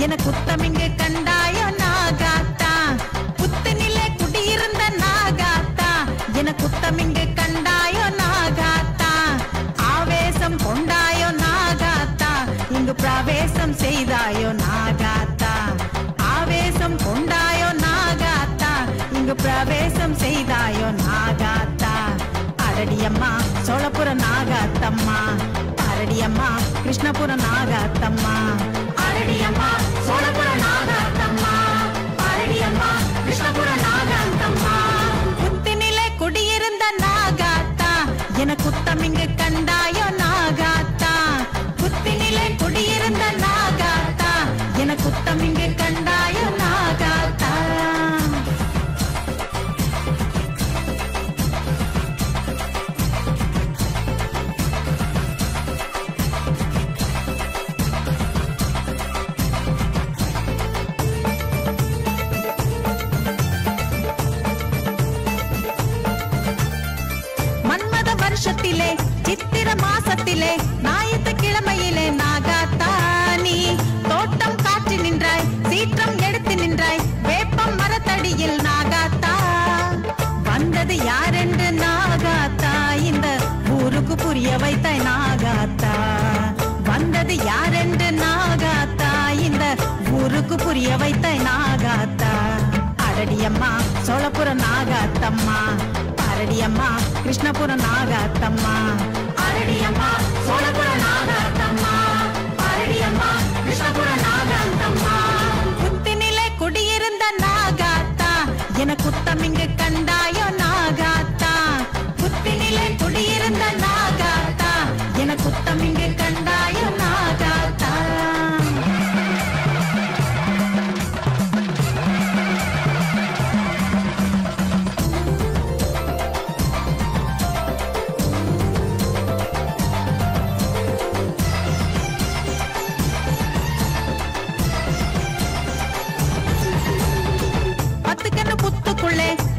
என குத்தமிங்கு கண்டாயோ நாகாத்தா புத்தினிலே குடியிருந்த நாகாத்தா என குத்தமிங்கு கண்டாயோ நாகாத்தா ஆவேசம் கொண்டாயோ நாகாத்தா இங்கு பிரவேசம் செய்தாயோ நாகாத்தா ஆவேசம் கொண்டாயோ நாகாத்தா இங்கு பிரவேசம் செய்தாயோ நாகாத்தா அரடியம்மா சோழபுர நாகாத்தம்மா அரடியம்மா கிருஷ்ணபுர நாகாத்தம்மா அரடியம்மா சோழபுர நாகாத்தம்மா அரடியம்மா கிருஷ்ணபுர நாகாத்தம்மா புத்தினிலே குடியிருந்த நாகாத்தா என குத்தமிங்கு கண்டாயோ நாகாத்தா புத்தினிலே குடியிருந்த நாகாத்தா என குத்தமிங்கு கண்டாயோ நாகாத்தா வருஷத்திலே சித்திர மாசத்திலே ஞாயிற்று கிழமையிலே நாகாத்தானி தோட்டம் காற்றி நின்றாய் சீற்றம் எடுத்து நின்றாய் வேப்பம் மரத்தடியில் நாகாத்தா வந்தது யாரென்று நாகாத்தா இந்த ஊருக்கு புரிய வைத்தாய் நாகாத்தா வந்தது யாரென்று நாகாத்தா இந்த ஊருக்கு புரிய வைத்தாய் நாகாத்தா அரடியம்மா சோழபுர நாகாத்தம்மா அரடியம்மா கிருஷ்ணபுர நாகாத்தம்மா அரடியம்மா சோழபுர நாகாத்தம்மா அரடியம்மா கிருஷ்ணபுர நாகாத்தம்மா புத்தினிலே குடியிருந்த நாகாத்தா என குத்தமிங்கு கண்டாயோ நாகாத்தா புத்தினிலே குடியிருந்த நாகாத்தா என குத்தமிங்கு கண்டாயோ நாகாத்தா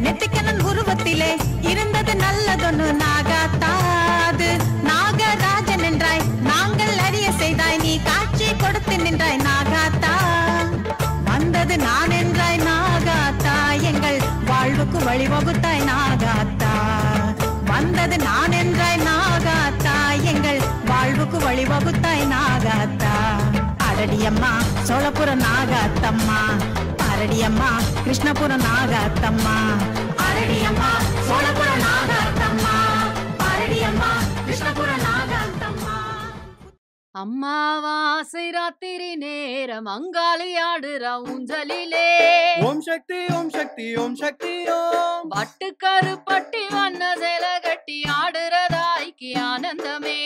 நெத்திக்கண்ணன் உருவத்திலே இருந்தது நல்லதொன்னு நாகாத்தாது நாகராஜன் என்றாய் நாங்கள் அறிய செய்தாய் நீ காட்சி கொடுத்து நின்றாய் நாகாத்தா வந்தது நான் என்றாய் நாகாத்தா எங்கள் வாழ்வுக்கு வழிவகுத்தாய் நாகாத்தா வந்தது நான் என்றாய் நாகாத்தா எங்கள் வாழ்வுக்கு வழிவகுத்தாய் நாகாத்தா அரடியம்மா சோழபுர நாகாத்தம்மா அரடியம்மா கிருஷ்ணபுர நாகாத்தம்மா அரடியம்மா சோழபுர நாகாத்தம்மா அரடியம்மா கிருஷ்ணபுர நாகாத்தம்மா அம்மாவாசை ராத்திரி நேரம் அங்காளி ஆடுற ஊஞ்சலிலே ஓம் சக்தி ஓம் சக்தி ஓம் சக்தி ஓம் பட்டுக்கரு பட்டி வண்ண சேல கட்டி ஆடுறதாய்க்கு ஆனந்தமே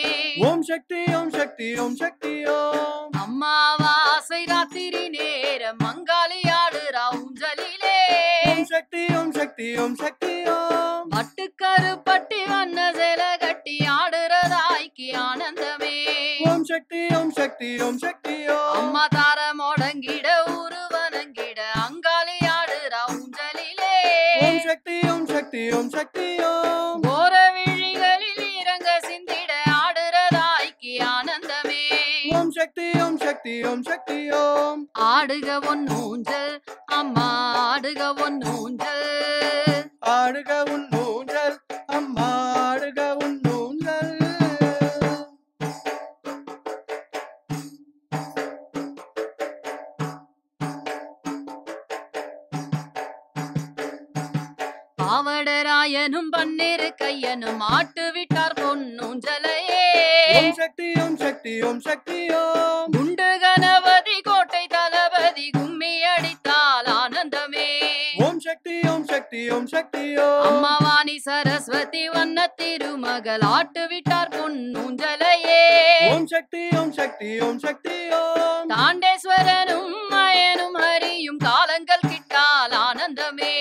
ஓம் சக்தி ஓம் சக்தி ஓம் சக்தி ஓம் அம்மாவாசை ராத்திரி நேரம் அங்காளி ஆடுற ஊஞ்சலிலே ஓம் சக்தி ஓம் சக்தி ஓம் சக்தி ஓம் பட்டுக்கரு பட்டி வண்ண சேல கட்டி ஆடுறதாய்க்கு ஆனந்தமே ஓம் சக்தி ஓம் சக்தி ஓம் சக்தி ஓம் அம்மா தார முடங்கிட உருவனங்கிட அங்காளி ஆடுற ஊஞ்சலிலே ஓம் சக்தி ஓம் சக்தி ஓம் சக்தி ஓம் ஓர விழிகளில் இறங்க சிந்திட ஆடுறதாய்க்கு ஆனந்தமே ஓம் சக்தி ஓம் சக்தி ஓம் சக்தி ஓம் ஆடுக ஒன்னூஞ்சல் அம்மா ஆடுக ஒன்னூஞ்சல் ஆடுக உன் ஊஞ்சல் அம்மா ஆடுக உன் ஊஞ்சல் பாவடராயனும் பன்னிரு கையனும் ஆட்டு விட்டார் பொன்னூஞ்சலையே ஓம் சக்தி ஓம் சக்தி ஓம் சக்தி ஓம் குண்டு கணபதி கோட்டை தளபதி கும்மி அடித்தால் ஆனந்தமே ஓம் சக்தி ஓம் சக்தி ஓம் சக்தி ஓம் அம்மாவாணி சரஸ்வதி வண்ண திருமகள் ஆட்டு விட்டார் பொன்னூஞ்சலையே ஓம் சக்தி ஓம் சக்தி ஓம் சக்தி ஓம் தாண்டேஸ்வரனும் மயனும் ஹரியும் காலங்கள் கிட்டால் ஆனந்தமே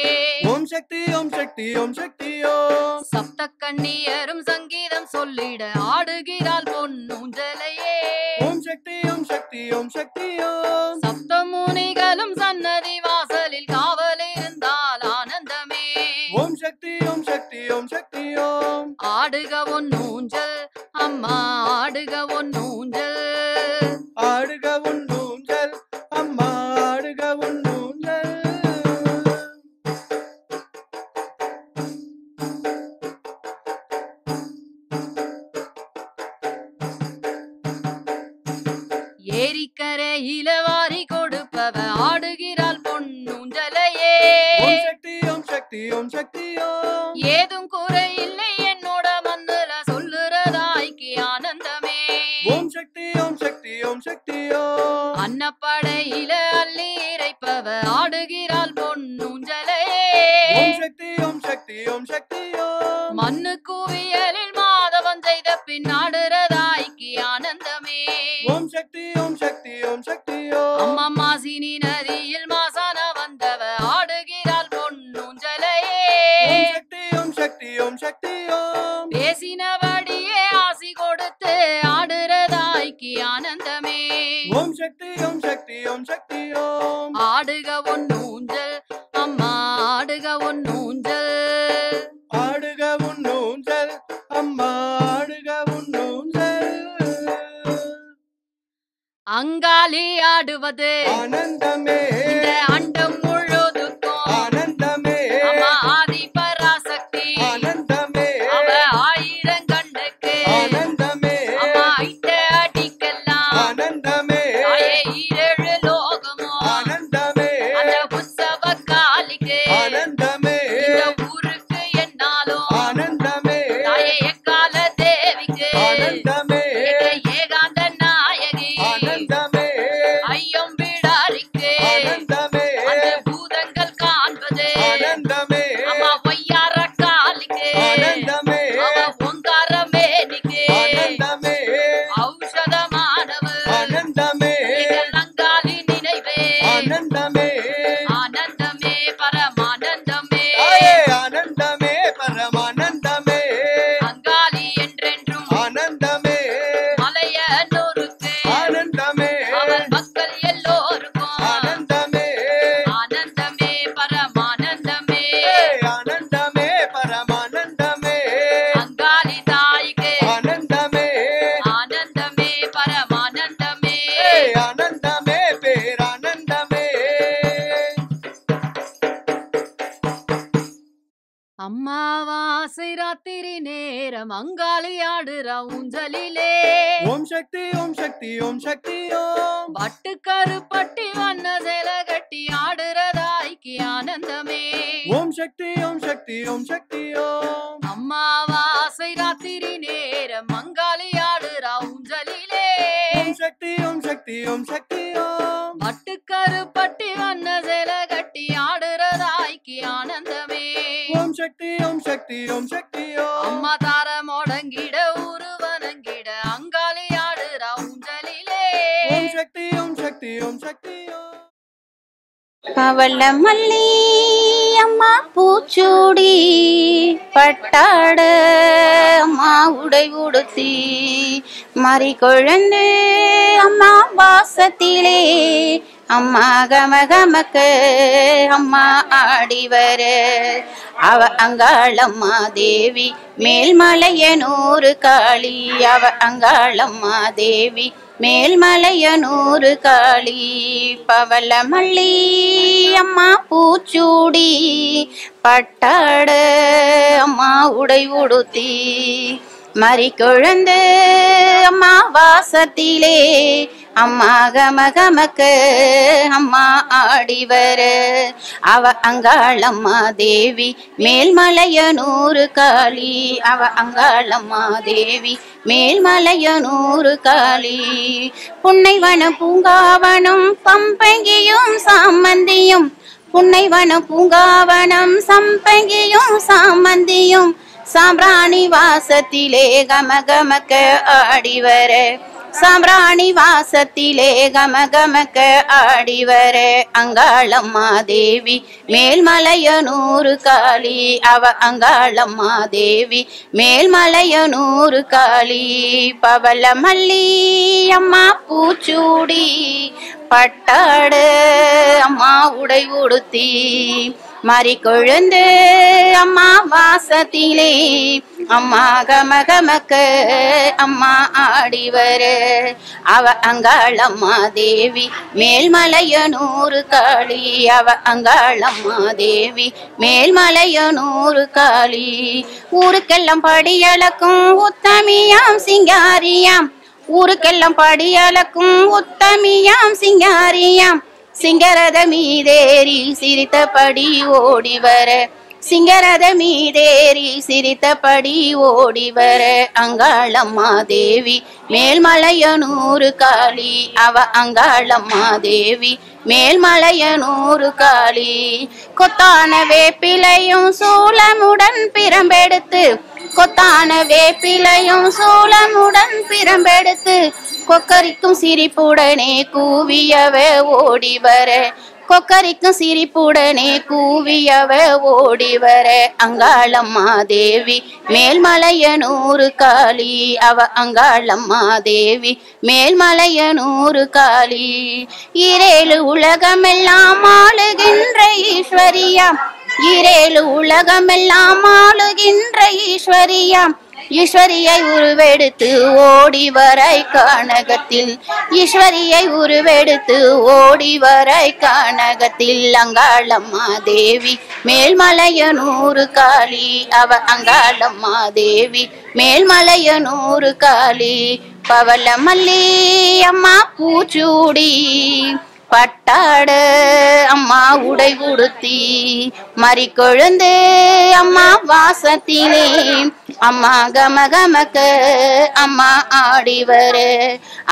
ஓம் சக்தி ஓம் சக்தி ஓம் சக்தி ஓம் சப்த கண்ணியரும் சங்கீதம் சொல்லிட ஆடுகிறாள் பொன்னூஞ்சலையே ஓம் சக்தி ஓம் சக்தி ஓம் சக்தி ஓம் சப்த முனிகளும் சன்னதி வாசலில் காவல் இருந்தால் ஆனந்தமே ஓம் சக்தி ஓம் சக்தி ஓம் சக்தி ஓம் ஆடுக ஒன்னூஞ்சல் அம்மா ஆடுக ஒன்னூஞ்சல் ஆடுக உன் ஊஞ்சல் அம்மா வந்தவ ஆடுகிறாள் பொன்னூஞ்சலையே. ஓம் சக்தி ஓம் சக்தி ஓம் சக்தி ஓம். ஏதும் குறையில்லை என்னோட மனதுல சொல்லுறதாய்க்கு ஆனந்தமே. ஓம் சக்தி ஓம் சக்தி ஓம் சக்தி ஓம். அன்னப்படையில அள்ளி இறைப்பவ ஆடுகிறாள் பொன்னூஞ்சலையே. ஓம் சக்தி ஓம் சக்தி ஓம் சக்தி ஓம். மண்ணு குவியலில் மாதவன் செய்த பின் ஆடுறதாய்க்கு ஆனந்தமே. ஓம் சக்தி ஓம் சக்தி ஓம் சக்தி ஓம். அம்மா மாசினி நதியில் மாசான வந்தவ ஆடுகிறாள் பொன்னூஞ்சலையே. ஓம் சக்தி ஓம் சக்தி ஓம் சக்தி ஓம். பேசினபடியே ஆசி கொடுத்து ஆடுறதாய்க்கு ஆனந்தமே. ஓம் சக்தி ஓம் சக்தி ஓம் சக்தி ஓம். ஆடுக ஒன்னூஞ்சல் அம்மா ஆடுக ஒன்னூஞ்சல். ஆடுக உன்னூஞ்சல் அம்மா ஆடுக உன்னூஞ்சல். அங்காளி ஆடுவது ஆனந்தமே இந்த அண்டம் முழுதுக்கும் ஆனந்தமே அம்மா ஆதி பராசக்தி. ஆனந்தமே அவ ஆயிரங்கண்ணுக்கு ஆனந்தமே அம்மா ஐட்ட அடிக்கலாம். ஆனந்தமே தாயே ஈரேழு லோகமும் ஆனந்தமே அந்த உற்சவ காலிக்கு ஆனந்தமே இந்த ஊருக்கு என்னாலும் ஆனந்தமே தாயே எக்கால தேவிக்கு ஆனந்தமே எங்க ஏகாந்த நாயகி ஆனந்தமே ஐயம் விடாரிக்கு ஆனந்தமே அந்த பூதங்கள் காண்பது ஆனந்தமே அம்மா ஒய்யார காலிக்கு ஆனந்தமே அவ ஒங்கார மேனிக்கு ஆனந்தமே ஔஷதமானவு ஆனந்தமே எங்கள் அங்காளி நினைவே. ஆனந்தமே ஆனந்தமே பரமானந்தமே ஆயே ஆனந்தமே பரமானந்தமே அங்காளி என்றென்றும் ஆனந்தமே மலையனூருக்கு ஆனந்தமே அவள் மக்கள் எல்லோருக்கும் ஆனந்தமே ஆனந்தமே பரமானந்தமே ஆனந்தமே பரமானந்தமே அங்காளி தாய்க்கு ஆனந்தமே ஆனந்தமே பரமானந்தமே ஆனந்தமே பேரானந்தமே. அம்மாவாசை ராத்திரி நேரம் அங்காளி ஆடுற ஊஞ்சலிலே. ஓம் சக்தி ஓம் சக்தி ஓம் சக்தி ஓம். பட்டுக்கருப்பட்டி வண்ண சேல கட்டி ஆடுறதாய்க்கு ஆனந்தமே. ஓம் சக்தி ஓம் சக்தி ஓம் சக்தி ஓம். அம்மாவாசை ராத்திரி நேரம் அங்காளி ஆடுற ஊஞ்சலிலே. ஓம் சக்தி ஓம் சக்தி ஓம் சக்தி ஓம். பட்டுக்கருப்பட்டி வண்ண சேல கட்டி ஆடுறதாய்க்கு ஆனந்தமே. ஓம் சக்தி ஓம் சக்தி ஓம் சக்தி ஓம். அம்மா தார முடங்கிட உருவனங்கிட அங்காளி ஆடுற ஊஞ்சலிலே. ஓம் சக்தி ஓம் சக்தி ஓம் சக்தி ஓம். பவள மல்லி அம்மா பூச்சூடி பட்டாட அம்மா உடை உடுத்தி மறி குழந்து அம்மா வாசத்திலே அம்மா கமகமக்க அம்மா ஆடி வர அவ அங்காளம்மா தேவி மேல்மலையனூறு காளி. அவ அங்காளம்மா தேவி மேல்மலையனூறு காளி. பவள மல்லி அம்மா பூச்சூடி பட்டாட அம்மா உடை உடுத்தி மறி குழந்து அம்மா வாசத்திலே அம்மா கமகமக்க அம்மா ஆடி வர அவ அங்காளம்மா தேவி மேல்மலையனூறு காளி. அவ அங்காளம்மா தேவி மேல்மலையனூறு காளி. புன்னைவன பூங்காவனம் பம்பங்கியும் சாமந்தியும் புன்னைவன பூங்காவனம் சம்பங்கியும் சாமந்தியும் சாம்பிராணி வாசத்திலே கமகமக்க ஆடி வர சாம்பிராணி வாசத்திலே கமகமக்க ஆடி வர அங்காளம்மா தேவி மேல்மலையனூறு காளி. அவ அங்காளம்மா தேவி மேல்மலையனூறு காளி. பவள மல்லி அம்மா பூச்சூடி பட்டாடு அம்மா உடை உடுத்தி மறி கொழுந்து அம்மா வாசத்திலே அம்மா கமகமக்க அம்மா ஆடி வர அவ அங்காளம்மா தேவி மேல்மலையனூறு காளி. அவ அங்காளம்மா தேவி மேல்மலையனூறு காளி. ஊருக்கெல்லாம் படியளக்கும் உத்தமியாம் சிங்காரியாம் ஊருக்கெல்லாம் படியளக்கும் உத்தமியாம் சிங்காரியாம் சிங்கரத மீதேறி சிரித்தபடி ஓடி வர சிங்கரத மீதேறி சிரித்தபடி ஓடி வர அங்காளம்மா தேவி மேல்மலையனூறு காளி அவ அங்காளம்மா தேவி மேல்மலையனூறு காளி கொத்தான வேப்பிலையும் சூலமுடன் பிரம்பெடுத்து கொத்தான வேப்பிலையும் சூலமுடன் பிரம்பெடுத்து கொக்கரிக்கும் சிரிப்புடனே கூவியவ ஓடி வர கொக்கரிக்கும் சிரிப்புடனே கூவியவ ஓடி வர அங்காளம்மா தேவி மேல்மலையனூறு காளி அவ அங்காளம்மா தேவி மேல்மலையனூறு காளி இரேழு உலகமெல்லாம் ஆளுகின்ற ஈஸ்வரியாம் இரேழு உலகமெல்லாம் ஆளுகின்ற ஈஸ்வரியாம் ஈஸ்வரியை உருவெடுத்து ஓடி வரை கானகத்தில் ஈஸ்வரியை உருவெடுத்து ஓடி வரை கானகத்தில் அங்காளம்மா தேவி மேல்மலையனூறு காளி அவ அங்காளம்மா தேவி மேல்மலையனூறு காளி பவளமல்லி அம்மா பூச்சூடி பட்டாடு அம்மா உடை உடுத்தி மறிக்கொழுந்து அம்மா வாசத்திலே அம்மா கமகமக்க அம்மா ஆடிவர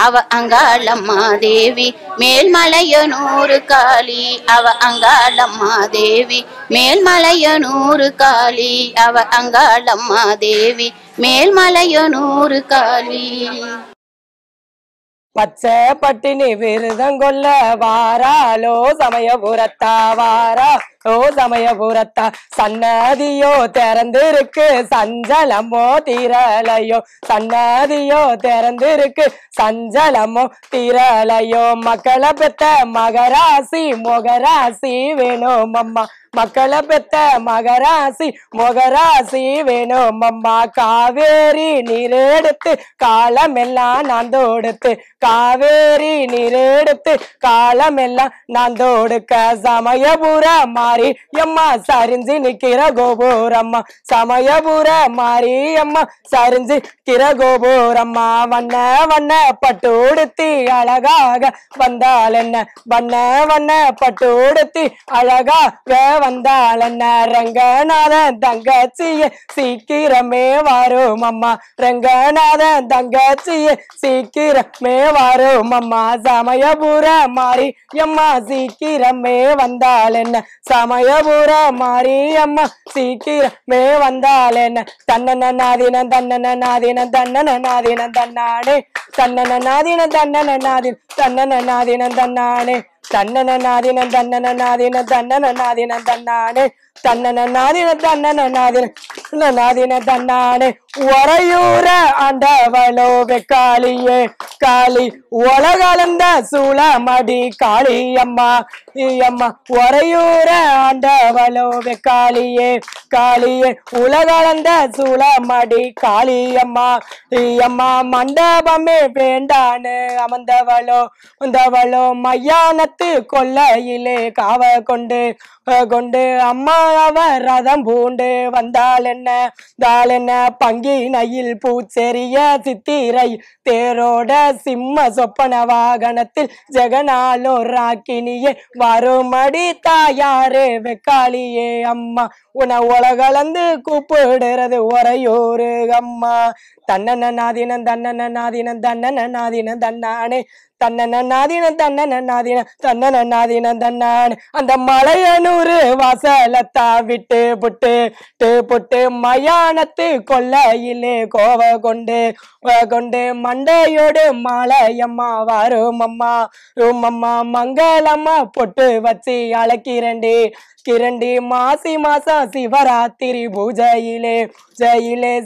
அவ அங்காளம்மா தேவி மேல்மலையனூறு காளி அவ அங்காளம்மா தேவி மேல்மலையனூறு காளி அவ அங்காளம்மா தேவி மேல்மலையனூறு காளி பச்சை பட்டினி விருதங்கொல்ல வாராலோ சமயபுரத்தா வாராலோ சமயபுரத்தா சன்னதியோ திறந்திருக்கு சஞ்சலமோ தீரலையோ சன்னதியோ திறந்திருக்கு சஞ்சலமோ தீரலையோ மக்களை பெத்த மகராசி மொகராசி வேணும் அம்மா மக்களை பெத்த மகராசி மொகராசி வேணும் அம்மா காவேரி நீரெடுத்து காலமெல்லாம் நான் தொடுத்து காவேரி நீரெடுத்து காலமெல்லாம் நான் தொடுக்க சமயபுர மாறி அம்மா சரிஞ்சு நிக்கிற கோபுரம்மா சமயபுர மாறி அம்மா சரிஞ்சு கிற கோபுரம்மா வண்ண வண்ண பட்டு உடுத்தி அழகாக வந்தால் என்ன வண்ண வண்ண பட்டு உடுத்தி அழகாக வந்தால் என்ன ரங்கநாதன் தங்கச்சியே சீக்கிரமே வரும் அம்மா ரங்கநாதன் தங்கச்சியே சீக்கிரமே வரும் அம்மா சமயபுர மாறி அம்மா சீக்கிரமே வந்தால் என்ன சமயபுர மாறி அம்மா சீக்கிரமே வந்தால் என்ன தன்னன நாதின தன்னன நாதின தன்னன நாதின தன்னானே தன்னன நாதின தன்னன நாதின தன்னன நாதின தன்னானே தன்னன நாதின தன்னன நாதின தன்னன நாதின தன்னானே தன்னன நாதின தன்னன நாதின நாதின தன்னானே உறையூர ஆண்டவளோ வெக்காளியே காளி உலகளந்த சூளமடி காளி அம்மா அம்மா உறையூர ஆண்டவளோ வெக்காளியே காளியே உலகளந்த சூளமடி காளி அம்மா அம்மா மண்டபமே வேண்டான்னு அமர்ந்தவளோ மையானத்து கொல்லையிலே காவ கொண்டு கொண்டு அம்மா அவ ரதம் பூண்டு வந்தால் என்ன பங்கினையில் பூச்செறிய சித்திரை தேரோட சிம்ம சொப்பன வாகனத்தில் ஜெகனாலோ ராக்கினியே வருமடி தாயாரே வெக்காளியே அம்மா உன உலகளந்து கூப்பிடுறது உறையூரு அம்மா தன்னன நாதின தன்னன நாதின தன்னன நாதின தன்னானே தன்னன நாதின தன்னன நாதின தன்னன நாதின தன்னானே அந்த மலையனூரு வாசலத்தா விட்டு புட்டு மயானத்து கொல்லையிலே கோவ கொண்டு மண்டையோடு மாலையம்மா வரும் அம்மா மங்களம்மா பொட்டு வச்சு அழைக்கிறண்டி கிரண்டி மாசி மாசம் சிவராத்திரி பூஜையிலே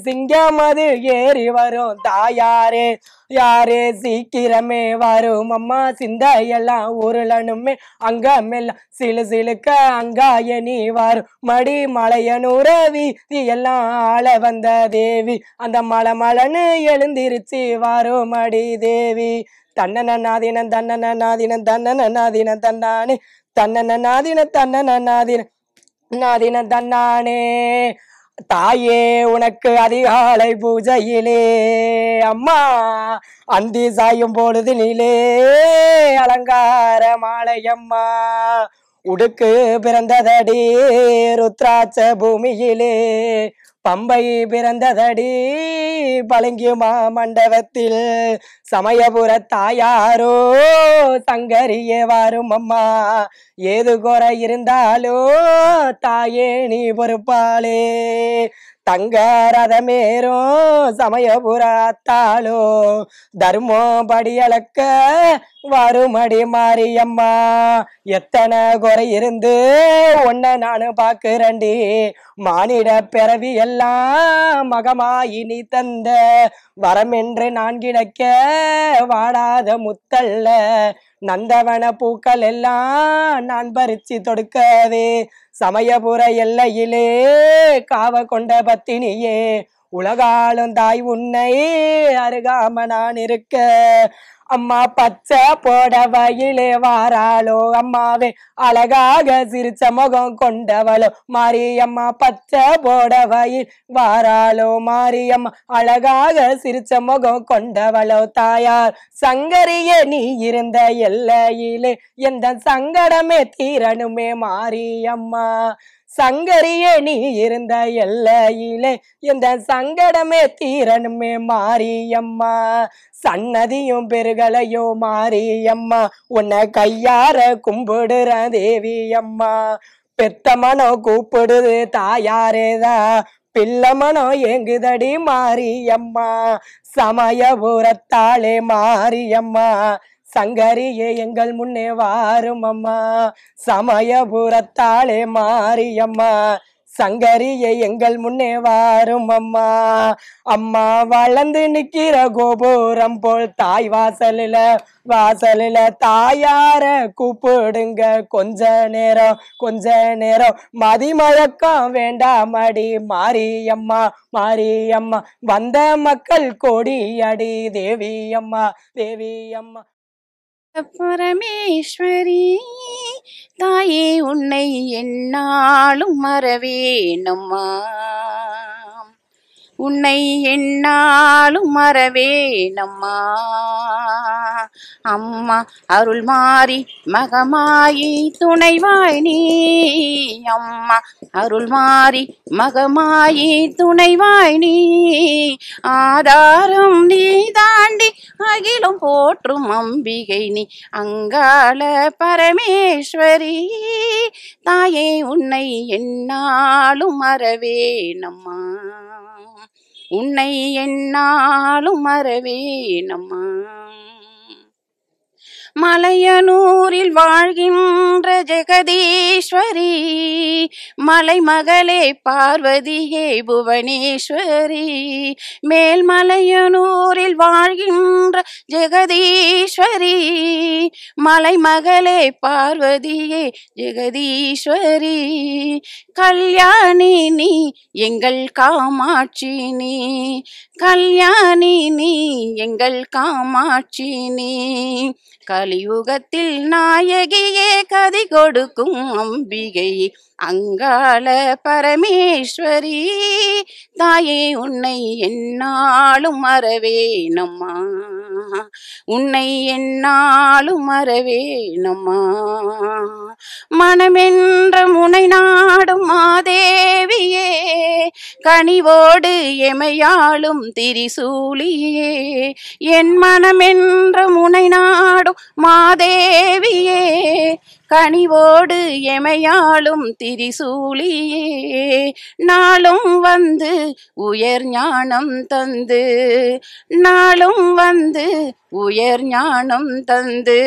சிங்கம் அது ஏறி வரும் தாயாரே யாரே சீக்கிரமே வரும் அம்மா சிந்தையெல்லாம் உருளனுமே அங்கமெல்லாம் சிலுக்க அங்காயனி வரும் மடி மலையனூர வீதி எல்லாம் ஆள வந்த தேவி அந்த மலன்னு எழுந்திருச்சு வரும் மடி தேவி தன்னன நாதின தன்னன நாதின தன்னன நாதின தன்னானே தன்னன நாதின தன்னன நாதின நாதின தன்னானே தாயே உனக்கு அதிகாலை பூஜையிலே அம்மா அந்தி சாயும் பொழுதினிலே அலங்கார மாலையம்மா உடுக்கு பிறந்ததடி ருத்ராட்ச பூமியிலே பம்பை பிறந்ததடி பழங்கி மண்டபத்தில் சமயபுர தாயாரோ சங்கரியே வாரும் அம்மா ஏது குறை இருந்தாலோ தாயே நீ பொறுப்பாளே தங்க ரதமேரும் சமயபுரத்தாளோ தர்மம் படியளக்க வருமடி மாரியம்மா எத்தனை குறை இருந்து ஒன்ன நானு பாக்குறண்டி மானிட பிறவி எல்லாம் மகமாயி நீ தந்த வரம் என்று நான் கிடக்க வாடாத முத்தல்ல நந்தவன பூக்கள் எல்லாம் நான் பறிச்சு தொடுக்கவே சமயபுர எல்லையிலே காவ கொண்ட பத்தினியே உலகாலும் தாய் உன்னை அருகாம நான் இருக்க அம்மா பச்சை போடவையிலே வாராளோ அம்மாவே அழகாக சிரிச்ச முகம் கொண்டவளோ மாரியம்மா பச்சை போடவையில் வாராளோ மாரியம்மா அழகாக சிரிச்ச முகம் கொண்டவளோ தாயார் சங்கரியே நீ இருந்த எல்லையிலே எந்த சங்கடமே தீரணுமே மாரியம்மா சங்கரியே நீ இருந்த எல்லையிலே எந்த சங்கடமே தீரணுமே மாரியம்மா சன்னதியும் பெருகலையோ மாரியம்மா உன்னை கையார கும்பிடுற தேவி அம்மா பெத்த மனோ கூப்பிடுது தாயாரேதா பிள்ளை மனோ ஏங்குதடி மாரியம்மா சமயபுரத்தாளே மாரியம்மா சங்கரியே எங்கள் முன்னே வாரும் அம்மா சமயபுரத்தாளே மாரியம்மா சங்கரியே எங்கள் முன்னே வாரும் அம்மா அம்மா வளர்ந்து நிக்கிற கோபுரம் போல் தாய் வாசலில தாயார கூப்பிடுங்க கொஞ்ச நேரம் மதிமயக்கம் வேண்டாமடி மாரியம்மா வந்த மக்கள் கோடி அடி தேவி அம்மா பரமேஸ்வரி தாயே உன்னை என்னாலும் மறவேனம்மா உன்னை என்னாலும் மறவேனம்மா அம்மா அருள் மாறி மகமாயி துணைவாய் நீ அம்மா அருள் மாறி மகமாயி துணைவாய் நீ ஆதாரம் நீ தாண்டி அகிலும் போற்றும் அம்பிகை நீ அங்காள பரமேஸ்வரி தாயே உன்னை என்னாலும் மறவேனம்மா உன்னை என்னாலும் மறவேனம்மா மலையனூரில் வாழ்கின்ற ஜெகதீஸ்வரி மலைமகளே பார்வதியே புவனேஸ்வரி மேல்மலையனூரில் வாழ்கின்ற ஜெகதீஸ்வரி மலைமகளே பார்வதியே ஜெகதீஸ்வரி கல்யாணி நீ எங்கள் காமாட்சி நீ கல்யாணி நீ எங்கள் காமாட்சி நீ கலியுகத்தில் நாயகியே கதி கொடுக்கும் அம்பிகை அங்காள பரமேஸ்வரி தாயே உன்னை என்னாலும் மறவேனம்மா உன்னை என்னாலும் மறவேனம்மா மனமென்ற முனை நாடும் மாதேவியே கனிவோடு எமையாளும் திரிசூலியே என் மனமென்ற முனை நாடும் மாதேவியே கனிவோடு எமையாளும் திரிசூலியே நாளும் வந்து உயர் ஞானம் தந்து நாளும் வந்து உயர் ஞானம் தந்து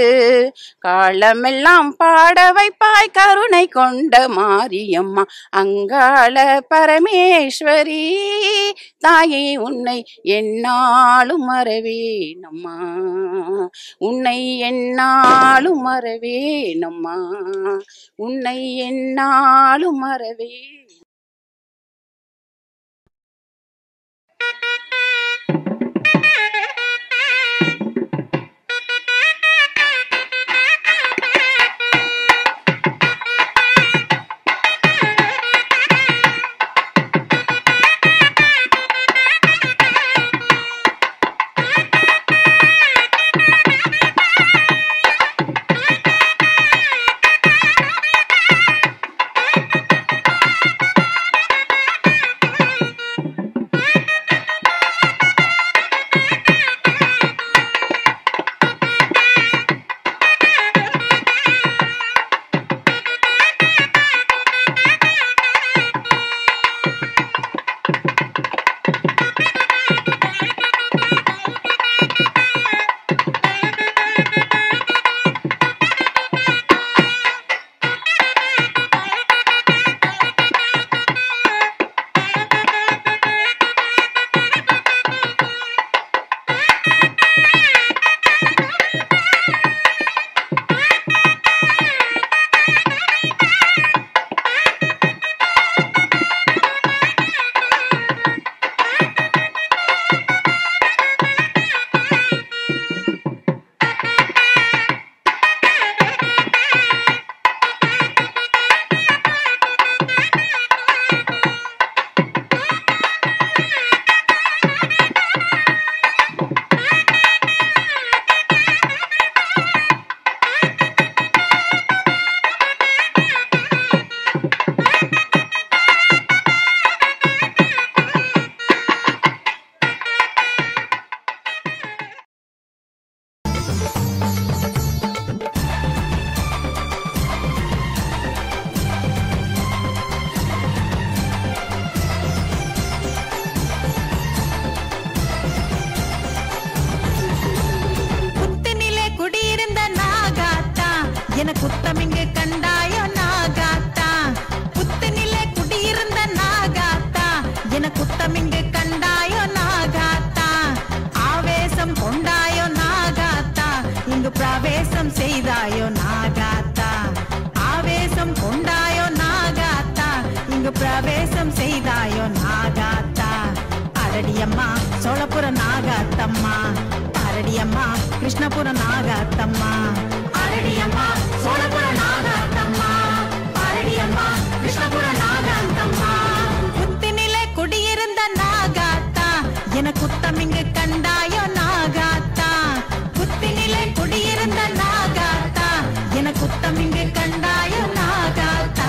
காலமெல்லாம் பாட வைப்பாய் கருணை கொண்ட மாரியம்மா அங்காள பரமேஸ்வரி தாயே உன்னை என்னாலும் மறவேனம்மா உன்னை என்னாலும் மறவேனம்மா உன்னை என்னாலும் மறவே குத்தமிங்கு கண்டாயோ நாகாத்தா புத்தினிலே குடியிருந்த நாகாத்தா என குத்தமிங்கு கண்டாயோ நாகாத்தா ஆவேசம் கொண்டாயோ நாகாத்தா இங்கு பிரவேசம் செய்தாயோ நாகாத்தா ஆவேசம் கொண்டாயோ நாகாத்தா இங்கு பிரவேசம் செய்தாயோ நாகாத்தா அரடியம்மா சோழபுர நாகாத்தம்மா அரடியம்மா கிருஷ்ணபுர நாகாத்தம்மா அரடியம்மா சோழபுர நாகாத்தம்மா அரடியம்மா கிருஷ்ணபுர நாகாத்தம்மா புத்தினிலே குடியிருந்த நாகாத்தா என குத்தமிங்கு கண்டாயோ நாகாத்தா புத்தினிலே குடியிருந்த நாகாத்தா என குத்தமிங்கு கண்டாயோ நாகாத்தா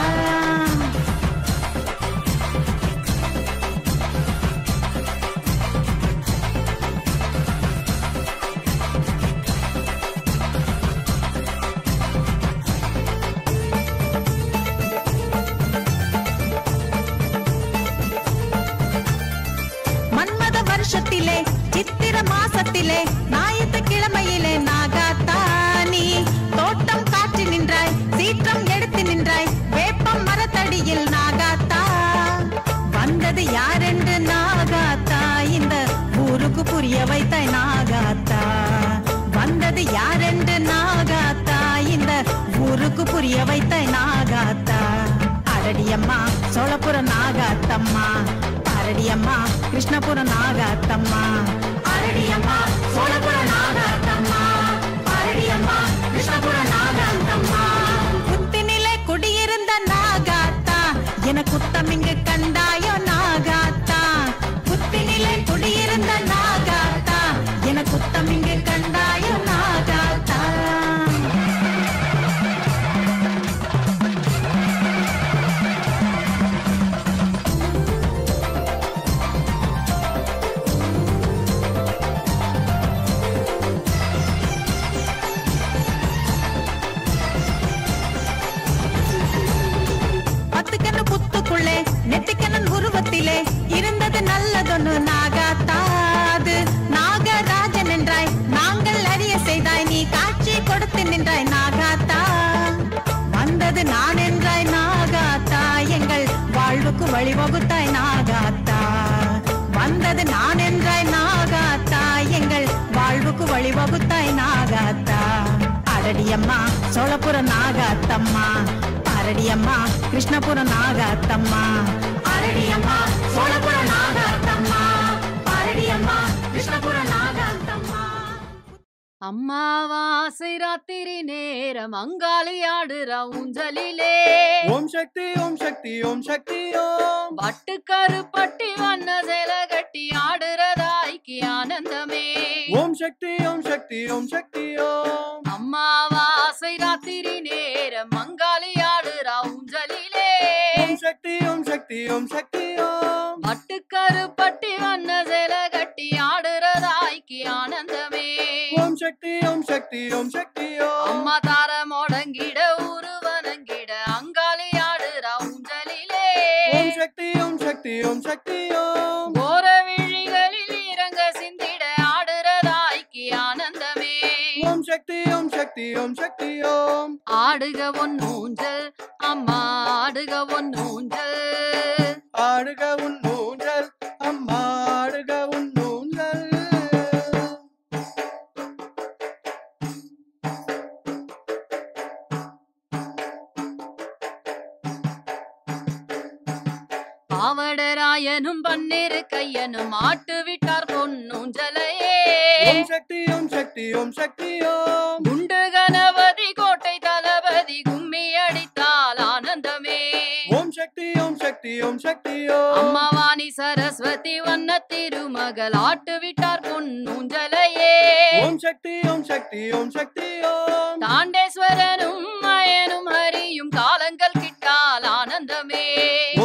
மன்மத வருஷத்திலே சித்திர மாசத்திலே ஞாயிற்று கிழமையிலே நாகாத்தானி தோட்டம் காற்றி நின்றாய் சீற்றம் எடுத்து நின்றாய் வேப்பம் மரத்தடியில் நாகாத்தா வந்தது யாரென்று நாகாத்தா இந்த ஊருக்கு புரிய வைத்தாய் நாகாத்தா வந்தது யாரென்று நாகாத்தா இந்த ஊருக்கு புரிய வைத்தாய் நாகாத்தா அரடியம்மா சோழபுர நாகாத்தம்மா அரடியம்மா கிருஷ்ணபுர நாகாத்தம்மா அரடியம்மா சோழபுர நாகாத்தம்மா அரடியம்மா கிருஷ்ணபுர நாகாத்தம்மா புத்தினிலே குடியிருந்த நாகாத்தா என குத்தமிங்கு கண்டாயோ நாகாத்தா புத்தினிலே குடியிருந்த நாகாத்தா என குத்தமிங்கு கண்டாயோ நாகாத்தா பத்துக்கண்ணு புத்துக்குள்ளே நெத்திக்கண்ணன் உருவத்திலே இருந்தது நல்லதொன்னு நாகாத்தாது நாகராஜன் என்றாய் நாங்கள் அறிய செய்தாய் நீ காட்சி கொடுத்து நின்றாய் நாகாத்தா வந்தது நான் என்றாய் நாகாத்தா எங்கள் வாழ்வுக்கு வழிவகுத்தாய் நாகாத்தா வந்தது நான் என்றாய் நாகாத்தா எங்கள் வாழ்வுக்கு வழிவகுத்தாய் நாகாத்தா அரடியம்மா சோழபுர நாகாத்தம்மா அரடியம்மா கிருஷ்ணபுர நாகாத்தம்மா அரடியம்மா சோழபுர நாகாத்தம்மா அரடியம்மா கிருஷ்ணபுர நாகாத்தம்மா அம்மாவாசை ராத்திரி நேரம் அங்காளி ஆடுற ஊஞ்சலிலே ஓம் சக்தி ஓம் சக்தி ஓம் சக்தி ஓம் பட்டுக்கரு பட்டி வண்ண சேல கட்டி ஆடுறதாய்க்கு ஆனந்தமே ஓம் சக்தி ஓம் சக்தி ஓம் சக்தி ஓம் அம்மாவாசை ராத்திரி நேரம் அங்காளி ஆடுற ஊஞ்சலிலே ஓம் சக்தி ஓம் சக்தி ஓம் சக்தி ஓம் பட்டுக்கரு பட்டி வண்ண சேல கட்டி ஆடுறதாய்க்கு ஆனந்தமே ஓம் சக்தி ஓம் சக்தி ஓம் சக்தி ஓம் அம்மா தார முடங்கிட உருவனங்கிட அங்காளி ஆடுற ஊஞ்சலிலே ஓம் சக்தி ஓம் சக்தி ஓம் சக்தி ஓம் கோர விழிகளில் இறங்க சிந்திட ஆடுறதாய்க்கு ஆனந்தமே ஓம் சக்தி ஓம் சக்தி ஓம் சக்தி ஓம் ஆடுக ஒன்னூஞ்சல் அம்மா ஆடுக ஒன்னூஞ்சல் ஆடுக உன் ஊஞ்சல் அம்மா ஆடுக உன் ஊஞ்சல் பாவடராயனும் பன்னிரு கையனும் ஆட்டு விட்டார் பொன்னூஞ்சலையே ஓம் சக்தி ஓம் சக்தி ஓம் சக்தி ஓம் குண்டு கணபதி கோட்டை தளபதி கும்மி அடித்தால் ஆனந்தமே ஓம் சக்தி ஓம் சக்தி ஓம் சக்தி ஓம் அம்மாவாணி சரஸ்வதி வண்ண திருமகள் ஆட்டு விட்டார் பொன்னூஞ்சலையே ஓம் சக்தி ஓம் சக்தி ஓம் சக்தி ஓம் தாண்டேஸ்வரனும் மயனும் ஹரியும் காலங்கள் கிட்டால் ஆனந்தமே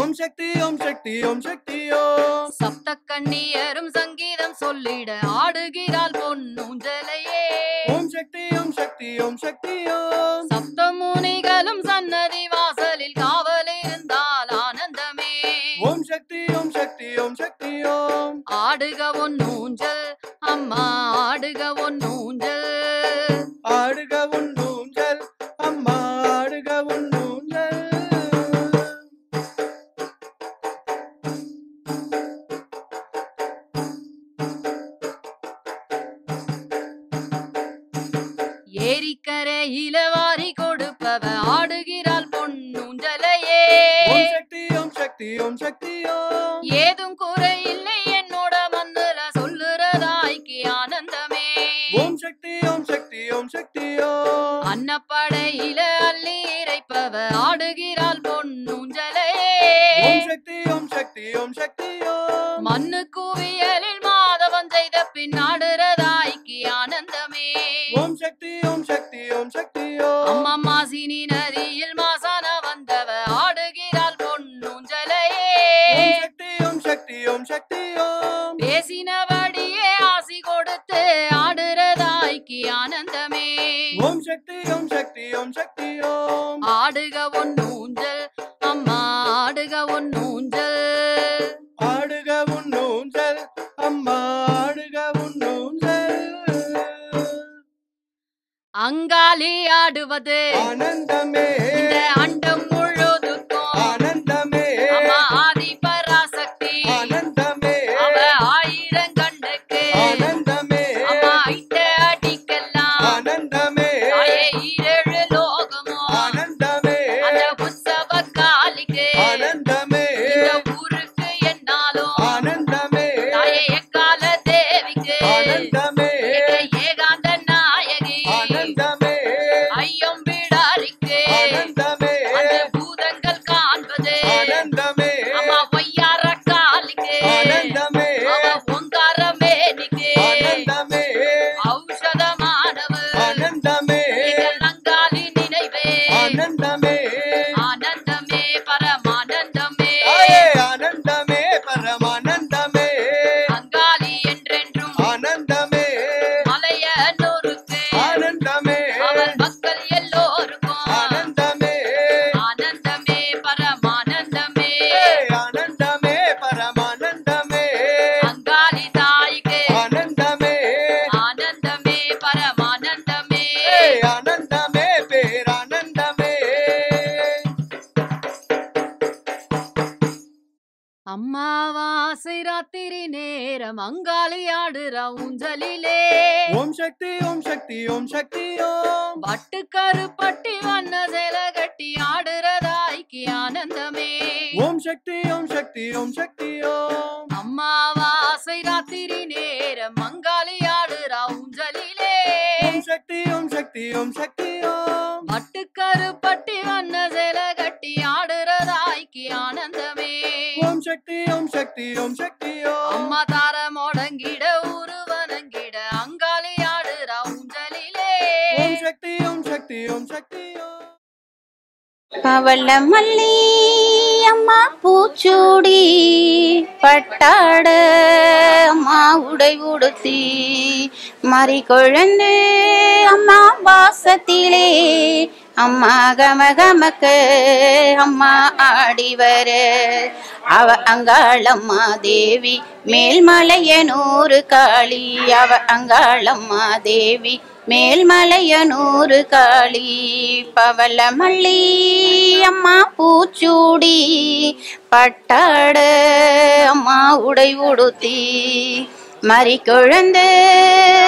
ஓம் சக்தி ஓம் சக்தி ஓம் சக்தி ஓம் சப்த கண்ணியரும் சங்கீதம் சொல்லிட ஆடுகிறாள் பொன்னூஞ்சலையே ஓம் சக்தி ஓம் சக்தி ஓம் சக்தி ஓம் சப்த முனிகளும் சன்னதி வாசலில் காவலிருந்தால் ஆனந்தமே ஓம் சக்தி ஓம் சக்தி ஓம் சக்தி ஓம் ஆடுக ஒன்னூஞ்சல் அம்மா ஆடுக ஒன்னூஞ்சல் ஆடுக உன் ஊஞ்சல் அம்மா ஏரிக்கரையில வாரி கொடுப்பவ ஆடுகிறாள் பொன்னூஞ்சலையே. ஓம் சக்தி ஓம் சக்தி ஓம் சக்தி ஓம். ஏதும் குறையில்லை என்னோட மண்ணுல சொல்லுறதாய்க்கு ஆனந்தமே. ஓம் சக்தி ஓம் சக்தி ஓம் சக்தி ஓம். அன்னப்படையில அள்ளி இறைப்பவ ஆடுகிறாள் பொன்னூஞ்சலையே. ஓம் சக்தி ஓம் சக்தி ஓம் சக்தி ஓம். மண்ணு குவியலில் மாதவன் செய்த பின் ஆடுறதாய்க்கு ஆனந்தமே. ஓம் சக்தி ஓம் சக்தி ஓம் சக்தி ஓம். அம்மா மாசினி நதியில் மாசான வந்தவ ஆடுகிறாள் பொன்னூஞ்சலையே. ஓம் சக்தி ஓம் சக்தி ஓம் சக்தி ஓம். பேசினபடியே ஆசி கொடுத்து ஆடுறதாய்க்கு ஆனந்தமே. ஓம் சக்தி ஓம் சக்தி ஓம் சக்தி ஓம். ஆடுக ஒன்னூஞ்சல் அம்மா ஆடுக ஒன்னூஞ்சல். ஆடுக உன்னூஞ்சல் அம்மா ஆடுக உன்னூஞ்சல். அங்காளி ஆடுவது ஆனந்தமே இந்த அண்டம் முழுதுக்கும் ஆனந்தமே அம்மா ஆதி பராசக்தி. ஆனந்தமே அவ ஆயிரங்கண்ணுக்கு ஆனந்தமே அம்மா இட்ட அடிக்கெல்லாம் ஆனந்தமே தாயே ஈரேழு லோகமோ ஆனந்தமே அந்த உற்சவ காலிக்கு ஆனந்தமே இந்த ஊருக்கு என்னாலும் ஆனந்தமே தாயே எக்கால தேவிக்கு ஆனந்தமே ஏகாந்த நாயகி ஆனந்தமே ஐயம் விடாரிக்கு ஆனந்தமே அந்த பூதங்கள் காண்பது ஆனந்தமே அம்மா ஒய்யார காலிக்கு ஆனந்தமே அவ ஒங்கார மேனிக்கு ஆனந்தமே ஔஷதமானவு ஆனந்தமே அங்காளி நினைவே. ஆனந்தமே ஆனந்தமே பரமானந்தமே ஆயே ஆனந்தமே பரமானந்தமே அங்காளி என்றென்றும் ஆனந்தமே மலையனூருக்கு ஆனந்தமே அவள் மக்கள் எல்லோருக்கும் ஆனந்தமே ஆனந்தமே பரமானந்தமே ஆனந்தமே பரமானந்தமே அங்காளி தாய்க்கு ஆனந்தமே ஆனந்தமே பரமானந்தமே ஆனந்தமே பேரானந்தமே. அம்மாவாசை ராத்திரி நேரம் அங்காளி ஆடுற ஊஞ்சலிலே. ஓம் சக்தி ஓம் சக்தி ஓம் சக்தி ஓம். பட்டுக்கருப்பட்டி வண்ண சேல கட்டி ஆடுறதாய்க்கு ஆனந்தமே. ஓம் சக்தி ஓம் சக்தி ஓம் சக்தி ஓம். அம்மாவாசை ராத்திரி நேரம் அங்காளி ஆடுற ஊஞ்சலிலே. ஓம் சக்தி ஓம் சக்தி ஓம் சக்தி ஓம். பட்டுக்கருப்பட்டி வண்ண சேல கட்டி ஆடுறதாய்க்கு ஆனந்தமே. ஓம் சக்தி ஓம் சக்தி ஓம் சக்தி ஓம். அம்மா தார முடங்கிட உருவனங்கிட அங்காளி ஆடுற ஊஞ்சலிலே. ஓம் சக்தி ஓம் சக்தி ஓம் சக்தி ஓம். பவள மல்லி அம்மா பூச்சூடி பட்டாட அம்மா உடை உடுத்தி மறி கொழுந்து அம்மா வாசத்திலே அம்மா கமகமக்க அம்மா ஆடி வர அவ அங்காளம்மா தேவி மேல்மலையனூறு காளி. அவ அங்காளம்மா தேவி மேல்மலையனூறு காளி. பவள மல்லி அம்மா பூச்சூடி பட்டாட அம்மா உடை உடுத்தி மறி கொழுந்து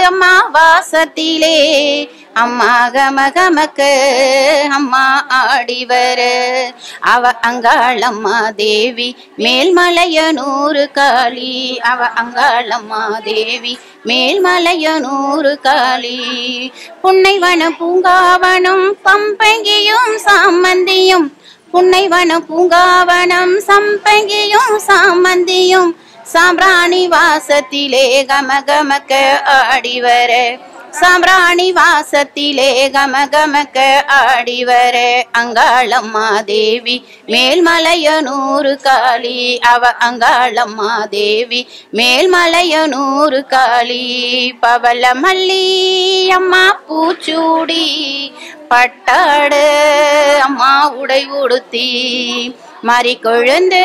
அம்மா வாசத்திலே அம்மா கமகமக்க அம்மா ஆடி வர அவ அங்காளம்மா தேவி மேல்மலையனூறு காளி. அவ அங்காளம்மா தேவி மேல்மலையனூறு காளி. புன்னைவன பூங்காவனம் பம்பங்கியும் சாமந்தியும் புன்னைவன பூங்காவனம் சம்பங்கியும் சாமந்தியும் சாம்பிராணி வாசத்திலே கமகமக்க ஆடி வர சாம்பிராணி வாசத்திலே கமகமக்க ஆடி வர அங்காளம்மா தேவி மேல்மலையனூறு காளி. அவ அங்காளம்மா தேவி மேல்மலையனூறு காளி. பவள மல்லி அம்மா பூச்சூடி பட்டாடு அம்மா உடை உடுத்தி மறி கொழுந்து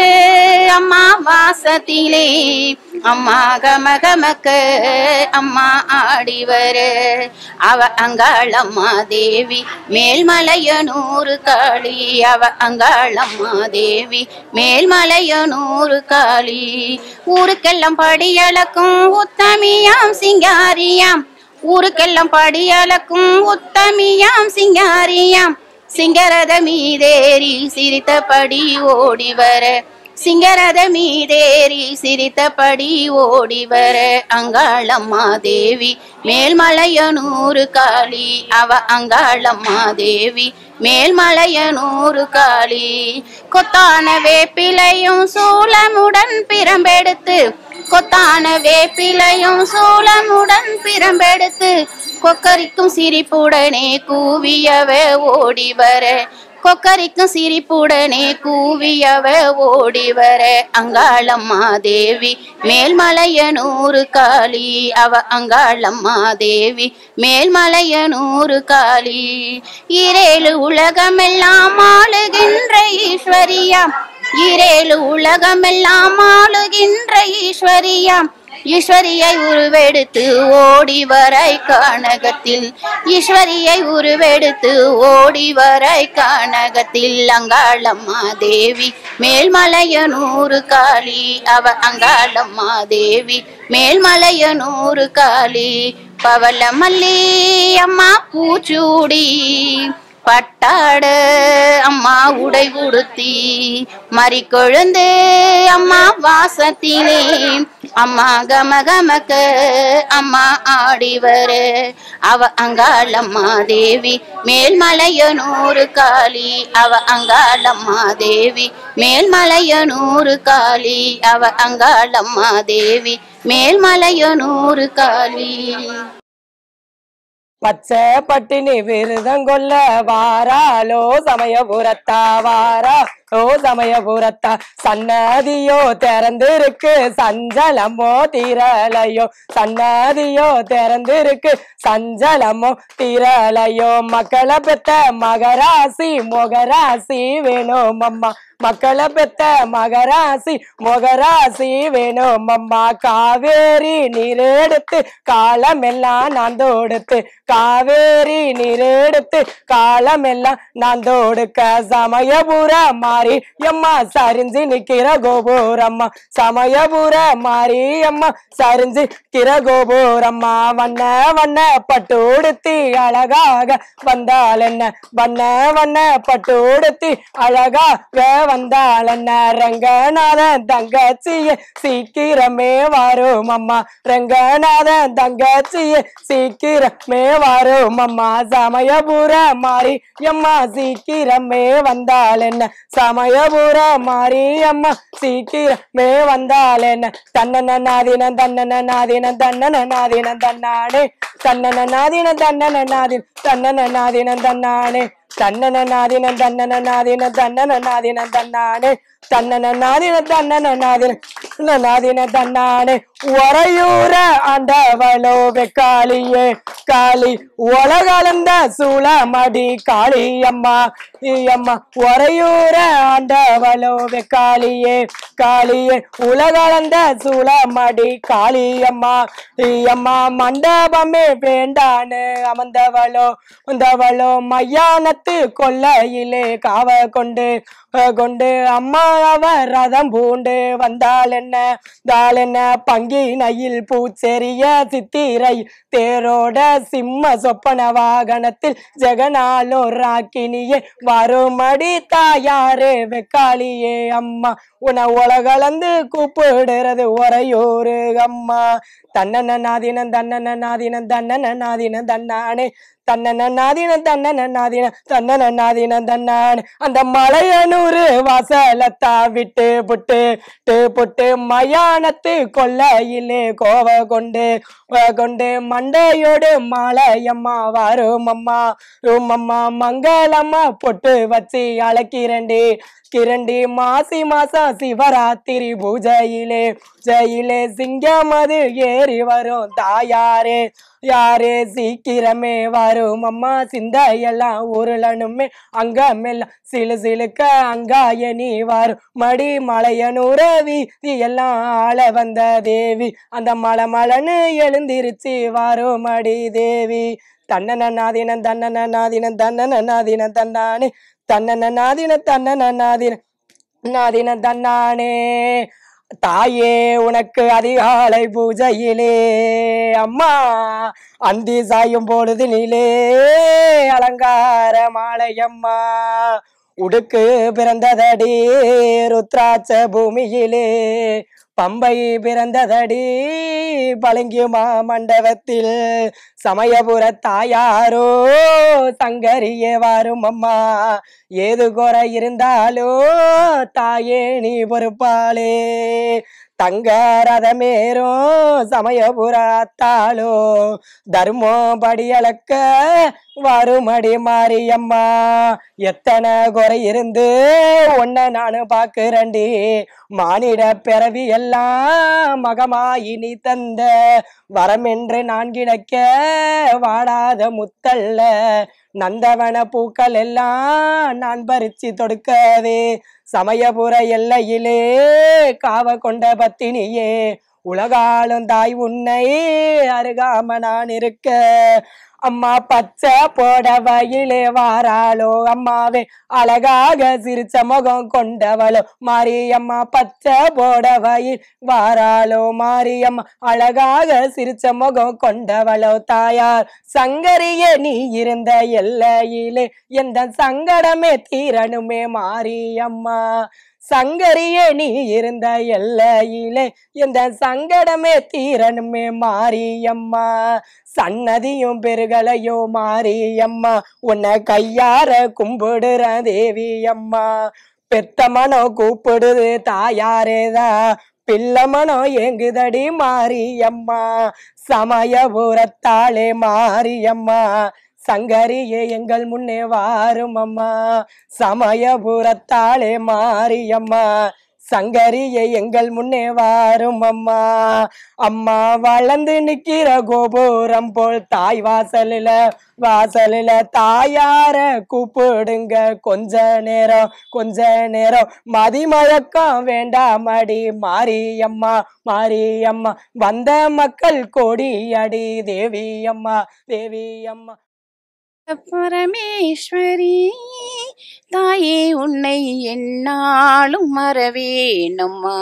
அம்மா வாசத்திலே அம்மா கமகமக்க அம்மா ஆடி வர அவ அங்காளம்மா தேவி மேல்மலையனூறு காளி. அவ அங்காளம்மா தேவி மேல்மலையனூறு காளி. ஊருக்கெல்லாம் படியளக்கும் உத்தமியாம் சிங்காரியாம் ஊருக்கெல்லாம் படியளக்கும் உத்தமியாம் சிங்காரியாம் சிங்கரத மீதேறி சிரித்தபடி ஓடி வர சிங்கரத மீதேறி சிரித்தபடி ஓடி வர அங்காளம்மா தேவி மேல்மலையனூரு காளி அவ அங்காளம்மா தேவி மேல்மலையனூரு காளி கொத்தான வேப்பிலையும் சூலமுடன் பிரம்பெடுத்து கொத்தான வேப்பிலையும் சூலமுடன் பிரம்பெடுத்து கொக்கரிக்கும் சிரிப்புடனே கூவியவ ஓடி வர கொக்கரிக்கும் சிரிப்புடனே கூவியவ ஓடி வர அங்காளம்மா தேவி மேல்மலையனூரு காளி அவ அங்காளம்மா தேவி மேல்மலையனூரு காளி இரேழு உலகமெல்லாம் ஆளுகின்ற ஈஸ்வரியாம் இரேழு உலகமெல்லாம் ஆளுகின்ற ஈஸ்வரியாம் ஈஸ்வரியை உருவெடுத்து ஓடி வரை கானகத்தில் ஈஸ்வரியை உருவெடுத்து ஓடி வரை கானகத்தில் அங்காளம்மா தேவி மேல்மலையனூரு காளி அவ அங்காளம்மா தேவி மேல்மலையனூரு காளி பவளமல்லி அம்மா பூச்சூடி பட்டாட அம்மா உடை உடுத்தி மறிக்கொழுந்து அம்மா வாசத்திலே அம்மா கமகமக்க அம்மா ஆடி வர அவ அங்காளம்மா தேவி மேல்மலையனூரு காளி அவ அங்காளம்மா தேவி மேல்மலையனூரு காளி அவ அங்காளம்மா தேவி மேல்மலையனூரு காளி பச்சை பட்டினி விருதங்கொல்ல வாராலோ சமயபுரத்தா வாராலோ சமயபுரத்தா சன்னதியோ திறந்திருக்கு சஞ்சலமோ தீரலையோ சன்னதியோ திறந்திருக்கு சஞ்சலமோ தீரலையோ மக்களை பெத்த மகராசி மொகராசி வேணும் அம்மா மக்களை பெத்த மகராசி மொகராசி வேணும் அம்மா காவேரி நீரெடுத்து காலமெல்லாம் நான் தொடுத்து காவேரி நீரெடுத்து காலமெல்லாம் நான் தொடுக்க சமயபுர மாறி அம்மா சரிஞ்சு நிக்கிற கோபுரம்மா சமயபுர மாறி அம்மா சரிஞ்சு கிற கோபுரம்மா வண்ண வண்ண பட்டு உடுத்தி அழகாக வந்தால் என்ன வண்ண வண்ண பட்டு உடுத்தி அழகாக வந்தால் என்ன ரங்கநாதன் தங்கச்சியே சீக்கிரமே வரும் அம்மா ரங்கநாதன் தங்கச்சியே சீக்கிரமே வரும் அம்மா சமயபுர மாறி அம்மா சீக்கிரமே வந்தால் என்ன சமயபுர மாறி அம்மா சீக்கிரமே வந்தால் என்ன தன்னன நாதின தன்னன நாதின தன்னன நாதின தன்னானே தன்னன நாதின தன்னன நாதின தன்னன நாதின தன்னானே தன்னன நாதின தன்னன நாதின தன்னன நாதின தன்னானே தன்னன நாதின தன்னன நாதின நாதின தன்னானே உறையூர ஆண்டவளோ வெக்காளியே காளி உலகளந்த சூளமடி காளி அம்மா அம்மா உறையூர ஆண்டவளோ வெக்காளியே காளியே உலகளந்த சூளமடி காளி அம்மா அம்மா மண்டபமே வேண்டான்னு அமர்ந்தவளோ வந்தவளோ மையானத்து கொல்லையிலே காவ கொண்டு கொண்டு அம்மா அவ ரதம் பூண்டு வந்தால் என்ன பங்கினையில் பூச்செறிய சித்திரை தேரோட சிம்ம சொப்பன வாகனத்தில் ஜெகனாலோ ராக்கினியே வருமடி தாயாரே வெக்காளியே அம்மா உன உலகளந்து கூப்பிடுறது ஒரையோரு அம்மா தன்னன நாதினம் தன்னன நாதினம் தன்னன நாதினம் தன்னானே தன்னன நாதினம் தன்னன நாதினம் தன்னன நாதினம் தன்னானே அந்த மலையனூரு வாசலத்தா விட்டு புட்டு மயானத்து கொல்லையிலே கோவ கொண்டு மண்டையோடு மாலையம்மா வரும் அம்மா ரூமம்மா மங்களம்மா பொட்டு வச்சு அழைக்கிறண்டி கிரண்டி மாசி மாசம் சிவராத்திரி பூஜையிலே சிங்கம் அது ஏறி வரும் தாயாரே யாரே சீக்கிரமே வரும் அம்மா சிந்தையெல்லாம் உருளனுமே அங்கமெல்லாம் சிலுக்க அங்காய நீ வரும் மடி மலையனூர வீதி எல்லாம் ஆள வந்த தேவி அந்த மலன்னு எழுந்திருச்சு வரும் மடி தேவி தன்னன நாதினம் தன்னன நாதினம் தன்னன நாதினம் தன்னானே தன்னன நாதின தன்னன நாதின நாதின தன்னானே தாயே உனக்கு அதிகாலை பூஜையிலே அம்மா அந்தி சாயும் பொழுதினிலே அலங்கார மாலையம்மா உடுக்கு பிறந்ததடி ருத்ராட்ச பூமியிலே பம்பை பிறந்ததடி பளிங்கு மண்டபத்தில் சமயபுர தாயாரோ சங்கரியே வாரும் அம்மா ஏது குறை இருந்தாலோ தாயே நீ பொறுப்பாளே தங்க ரதமேரும் சமயபுரத்தாளோ தர்மம் படியளக்க வருமடி மாரியம்மா எத்தனை குறை இருந்து ஒன்ன நானு பாக்குறண்டி மானிட பிறவி எல்லாம் மகமாயி நீ தந்த வரம் என்று நான் கிடக்க வாடாத முத்தல்ல நந்தவன பூக்கள் எல்லாம் நான் பறிச்சு தொடுக்கவே சமயபுர எல்லையிலே காவ கொண்ட பத்தினியே உலகாலும் தாய் உன்னை அருகாம நான் இருக்க அம்மா பச்சை போடவையிலே வாராளோ அம்மாவே அழகாக சிரிச்ச முகம் கொண்டவளோ மாரியம்மா பச்சை போடவையில் வாராளோ மாரியம்மா அழகாக சிரிச்ச முகம் கொண்டவளோ தாயார் சங்கரியே நீ இருந்த எல்லையிலே எந்த சங்கடமே தீரணுமே மாரியம்மா சங்கரியே நீ இருந்த எல்லையிலே எந்த சங்கடமே தீரணுமே மாரியம்மா சன்னதியும் பெருகலையோ மாரியம்மா உன்னை கையார கும்பிடுற தேவி அம்மா பெத்த மனோ கூப்பிடுது தாயாரேதா பிள்ளை மனோ ஏங்குதடி மாரியம்மா சமயபுரத்தாளே மாரியம்மா சங்கரியே எங்கள் முன்னே வாரும் அம்மா சமயபுரத்தாளே மாரியம்மா சங்கரியே எங்கள் முன்னே வாரும் அம்மா அம்மா வளர்ந்து நிக்கிற கோபுரம் போல் தாய் வாசலில தாயார கூப்பிடுங்க கொஞ்ச நேரம் மதிமயக்கம் வேண்டாமடி மாரியம்மா மாரியம்மா வந்த மக்கள் கோடி அடி தேவி அம்மா பரமேஸ்வரி தாயே உன்னை என்னாலும் மறவேனம்மா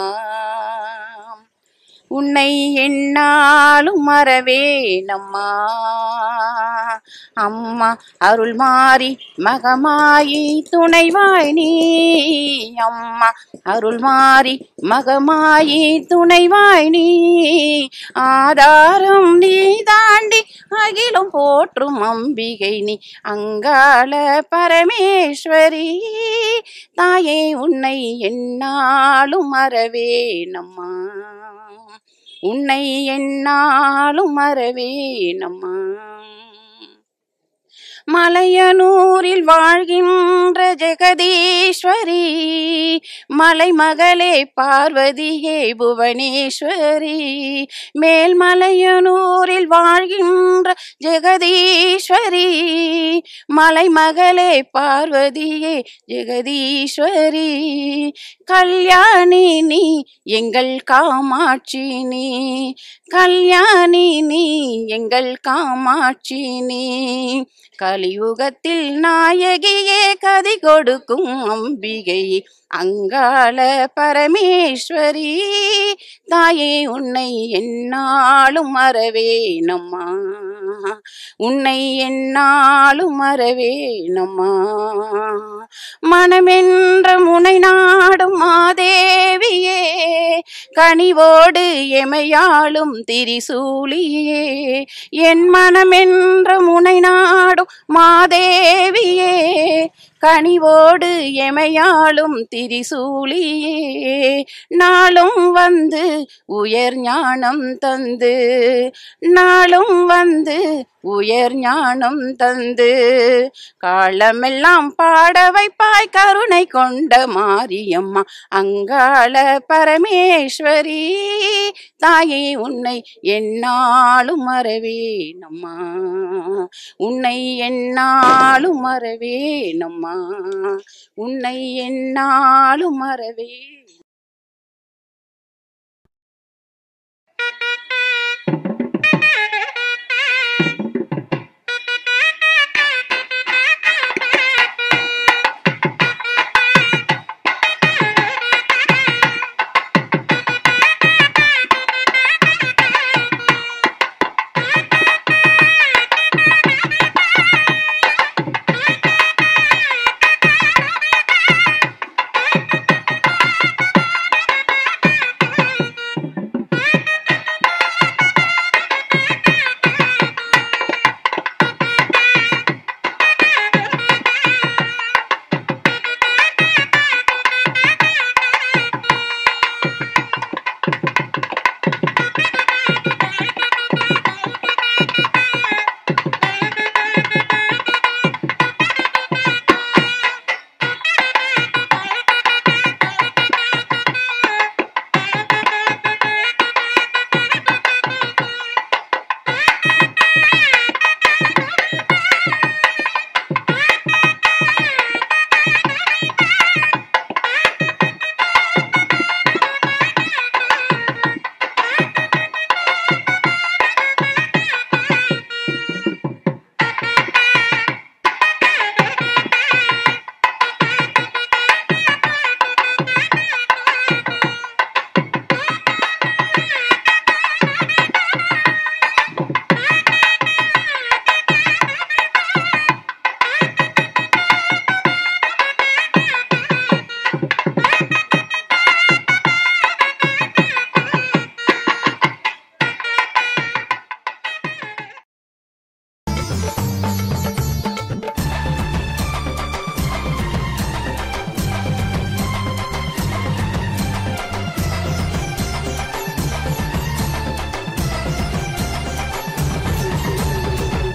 உன்னை என்னாலும் மறவேனம்மா அம்மா அருள் மாறி மகமாயி துணைவாய் நீ அம்மா அருள் மாறி மகமாயி துணைவாய் நீ ஆதாரம் நீ தாண்டி அகிலும் போற்றும் அம்பிகை நீ அங்காள பரமேஸ்வரி தாயே உன்னை என்னாலும் மறவேனம்மா உன்னை என்னாலும் மறவேனம்மா மலையனூரில் வாழ்கின்ற ஜெகதீஸ்வரி மலைமகளே பார்வதியே புவனேஸ்வரி மேல்மலையனூரில் வாழ்கின்ற ஜெகதீஸ்வரி மலைமகளே பார்வதியே ஜெகதீஸ்வரி கல்யாணி நீ எங்கள் காமாட்சி நீ கல்யாணி நீ எங்கள் காமாட்சி நீ கலியுகத்தில் நாயகியே கதி கொடுக்கும் அம்பிகை அங்காள பரமேஸ்வரி தாயே உன்னை என்னாலும் மறவேனம்மா உன்னை என்னாலும் மறவேனம்மா மனமென்ற முனை நாடும் மாதேவியே கனிவோடு எமையாளும் திரிசூலியே என் மனமென்ற முனை நாடும் மாதேவியே கனிவோடு எமையாளும் திரிசூலியே நாளும் வந்து உயர் ஞானம் தந்து நாளும் வந்து உயர் ஞானம் தந்து காலமெல்லாம் பாட வைப்பாய் கருணை கொண்ட மாரியம்மா அங்காள பரமேஸ்வரி தாயே உன்னை என்னாலும் மறவேனம்மா உன்னை என்னாலும் மறவேனம்மா உன்னை என்னாலும் மறவே